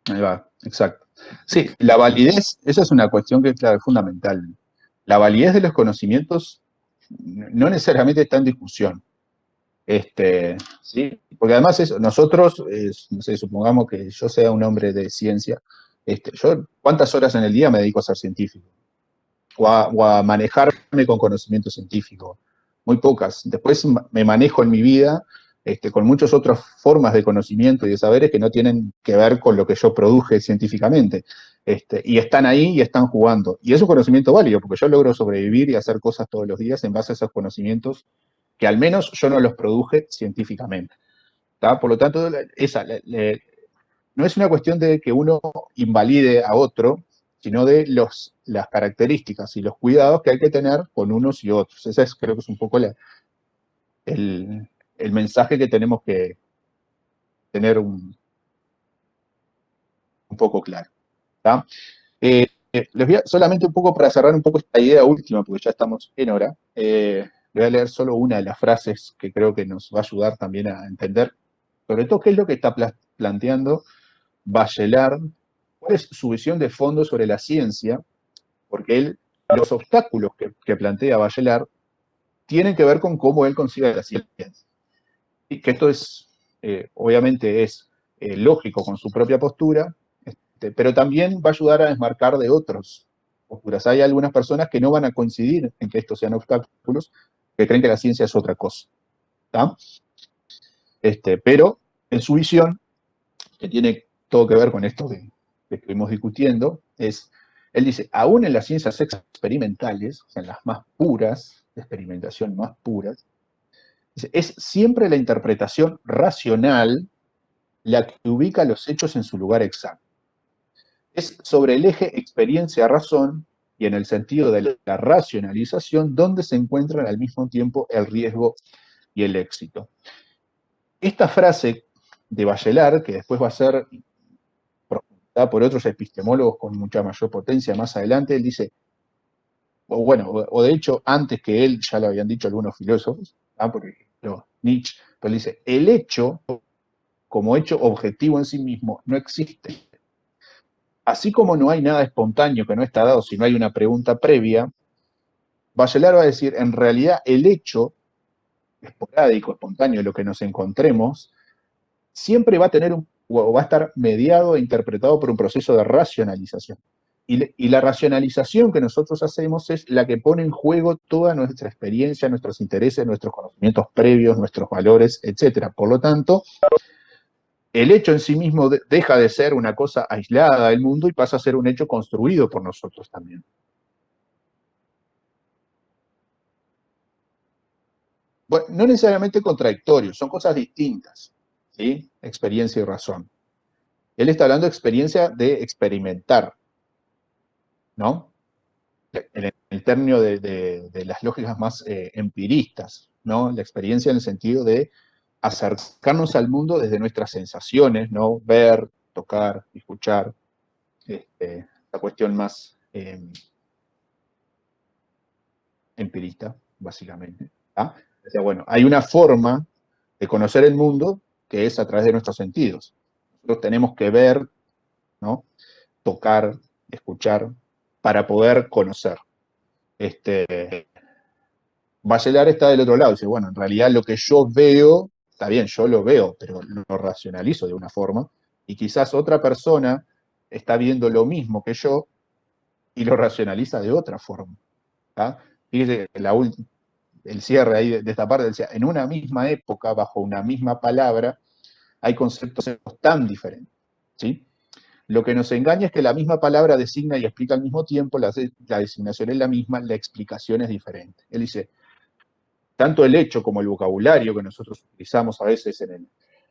Ahí va, exacto. Sí, la validez, esa es una cuestión que claro, es fundamental. La validez de los conocimientos no necesariamente está en discusión. ¿Sí? Porque además nosotros, no sé, supongamos que yo sea un hombre de ciencia, yo ¿cuántas horas en el día me dedico a ser científico? O a manejarme con conocimiento científico. Muy pocas. Después me manejo en mi vida con muchas otras formas de conocimiento y de saberes que no tienen que ver con lo que yo produje científicamente. Y están ahí y están jugando. Y es un conocimiento válido, porque yo logro sobrevivir y hacer cosas todos los días en base a esos conocimientos que al menos yo no los produje científicamente. ¿Tá? Por lo tanto, no es una cuestión de que uno invalide a otro, sino de las características y los cuidados que hay que tener con unos y otros. Ese creo que es un poco el mensaje que tenemos que tener un poco claro. ¿Tá? Les voy solamente un poco para cerrar un poco esta idea última, porque ya estamos en hora, voy a leer solo una de las frases que creo que nos va a ayudar también a entender, sobre todo qué es lo que está planteando Bachelard, cuál es su visión de fondo sobre la ciencia, porque los obstáculos que plantea Bachelard tienen que ver con cómo él concibe la ciencia. Y que esto es, obviamente es lógico con su propia postura, pero también va a ayudar a desmarcar de otras posturas. Hay algunas personas que no van a coincidir en que estos sean obstáculos, que creen que la ciencia es otra cosa. ¿Tá? Pero en su visión, que tiene todo que ver con esto que estuvimos discutiendo, él dice, aún en las ciencias experimentales, o sea, en las más puras, de experimentación más puras, es siempre la interpretación racional la que ubica los hechos en su lugar exacto. Es sobre el eje experiencia-razón y en el sentido de la racionalización donde se encuentran al mismo tiempo el riesgo y el éxito. Esta frase de Bachelard, que después va a ser profundizada por otros epistemólogos con mucha mayor potencia más adelante, él dice, o de hecho antes que él ya lo habían dicho algunos filósofos, por ejemplo Nietzsche, pero él dice, el hecho como hecho objetivo en sí mismo no existe. Así como no hay nada espontáneo que no está dado si no hay una pregunta previa, Bachelard va a decir, en realidad el hecho esporádico, espontáneo, lo que nos encontremos, siempre va a tener o va a estar mediado e interpretado por un proceso de racionalización. Y la racionalización que nosotros hacemos es la que pone en juego toda nuestra experiencia, nuestros intereses, nuestros conocimientos previos, nuestros valores, etc. Por lo tanto, el hecho en sí mismo deja de ser una cosa aislada del mundo y pasa a ser un hecho construido por nosotros también. Bueno, no necesariamente contradictorios, son cosas distintas, ¿sí? Experiencia y razón. Él está hablando de experiencia de experimentar, ¿no? En el término de las lógicas más empiristas, ¿no? La experiencia en el sentido de acercarnos al mundo desde nuestras sensaciones, ¿no? Ver, tocar, escuchar, la cuestión más empirista, básicamente. ¿Ah? O sea, bueno, hay una forma de conocer el mundo que es a través de nuestros sentidos. Nosotros tenemos que ver, ¿no? Tocar, escuchar, para poder conocer. Bachelard está del otro lado, dice, bueno, en realidad lo que yo veo, está bien, yo lo veo, pero lo racionalizo de una forma, y quizás otra persona está viendo lo mismo que yo y lo racionaliza de otra forma. ¿Tá? Fíjese, el cierre ahí de esta parte decía, en una misma época, bajo una misma palabra, hay conceptos tan diferentes, ¿sí? Lo que nos engaña es que la misma palabra designa y explica al mismo tiempo, la designación es la misma, la explicación es diferente. Él dice, tanto el hecho como el vocabulario que nosotros utilizamos a veces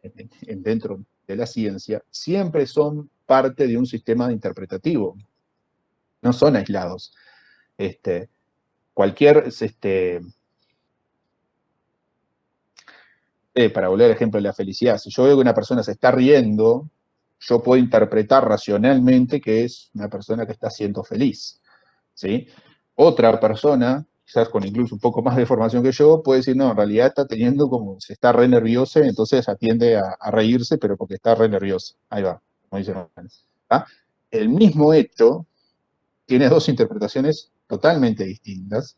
dentro de la ciencia, siempre son parte de un sistema interpretativo, no son aislados. Para volver al ejemplo de la felicidad, si yo veo que una persona se está riendo, yo puedo interpretar racionalmente que es una persona que está siendo feliz, ¿sí? Otra persona, quizás con incluso un poco más de formación que yo, puede decir, no, en realidad está teniendo como, se está re nerviosa, entonces atiende a reírse, pero porque está re nerviosa. Ahí va, como dicen. ¿Ah? El mismo hecho tiene dos interpretaciones totalmente distintas,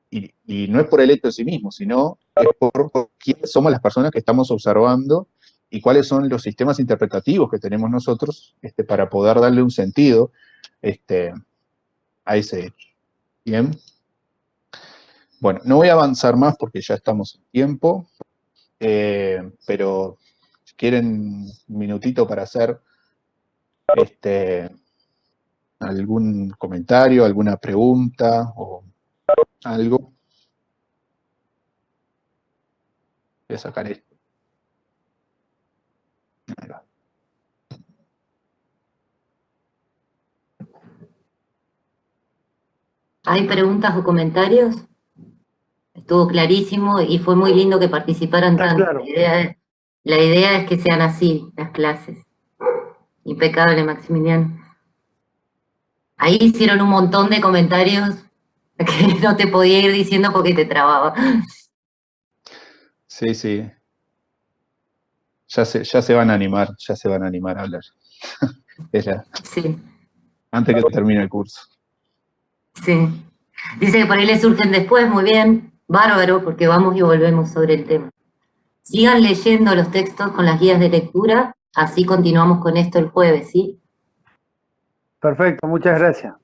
y no es por el hecho en sí mismo, sino es por quiénes somos las personas que estamos observando y cuáles son los sistemas interpretativos que tenemos nosotros para poder darle un sentido a ese hecho. Bien. Bueno, no voy a avanzar más porque ya estamos en tiempo, pero si quieren un minutito para hacer algún comentario, alguna pregunta o algo. Voy a sacar esto. Ahí va. ¿Hay preguntas o comentarios? Estuvo clarísimo y fue muy lindo que participaran Está tanto. claro. La idea es que sean así las clases. Impecable, Maximiliano. Ahí hicieron un montón de comentarios que no te podía ir diciendo porque te trababa. Sí, sí. Ya se van a animar, a hablar. Sí, Antes que termine el curso. sí. Dice que por ahí le surgen después, muy bien, bárbaro, porque vamos y volvemos sobre el tema. Sigan leyendo los textos con las guías de lectura, así continuamos con esto el jueves, ¿sí? Perfecto, muchas gracias.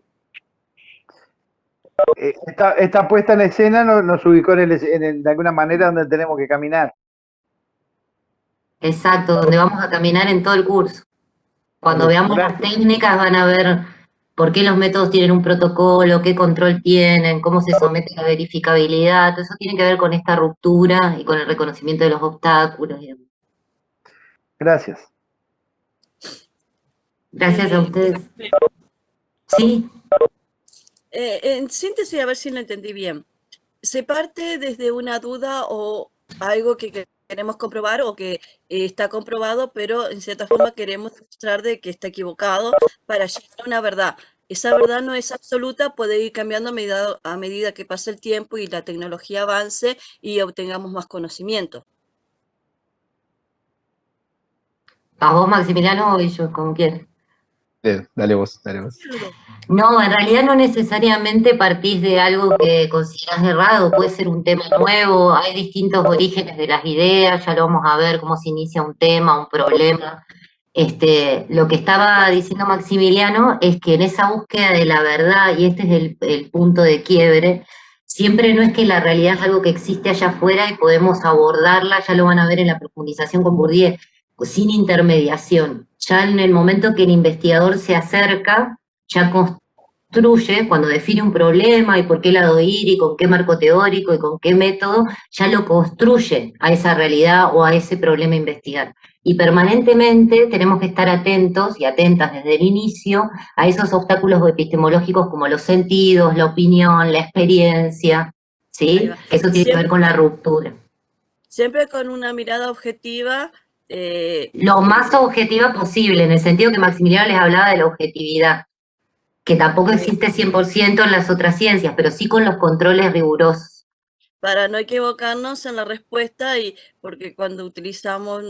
Esta puesta en escena nos ubicó de alguna manera donde tenemos que caminar. Exacto, donde vamos a caminar en todo el curso. Cuando veamos las técnicas van a ver por qué los métodos tienen un protocolo, qué control tienen, cómo se somete a la verificabilidad. Todo eso tiene que ver con esta ruptura y con el reconocimiento de los obstáculos. Gracias. Gracias a ustedes. Sí. En síntesis, a ver si lo entendí bien. Se parte desde una duda o algo que queremos comprobar o que está comprobado, pero en cierta forma queremos mostrar de que está equivocado para llegar a una verdad. Esa verdad no es absoluta, puede ir cambiando a medida que pase el tiempo y la tecnología avance y obtengamos más conocimiento. ¿A vos, Maximiliano, o yo, como quieras? Dale vos. No, en realidad no necesariamente partís de algo que consideras errado, puede ser un tema nuevo, hay distintos orígenes de las ideas, ya lo vamos a ver cómo se inicia un tema, un problema. Lo que estaba diciendo Maximiliano es que en esa búsqueda de la verdad, y este es el punto de quiebre, siempre no es que la realidad es algo que existe allá afuera y podemos abordarla, ya lo van a ver en la profundización con Bourdieu, sin intermediación. Ya en el momento que el investigador se acerca, ya construye, cuando define un problema y por qué lado ir y con qué marco teórico y con qué método, ya lo construye a esa realidad o a ese problema a investigar. Y permanentemente tenemos que estar atentos y atentas desde el inicio a esos obstáculos epistemológicos como los sentidos, la opinión, la experiencia, Ahí ¿sí? va. Eso tiene que ver con la ruptura. Siempre con una mirada objetiva. Lo más objetiva posible, en el sentido que Maximiliano les hablaba de la objetividad, que tampoco existe 100% en las otras ciencias, pero sí con los controles rigurosos. Para no equivocarnos en la respuesta, y porque cuando utilizamos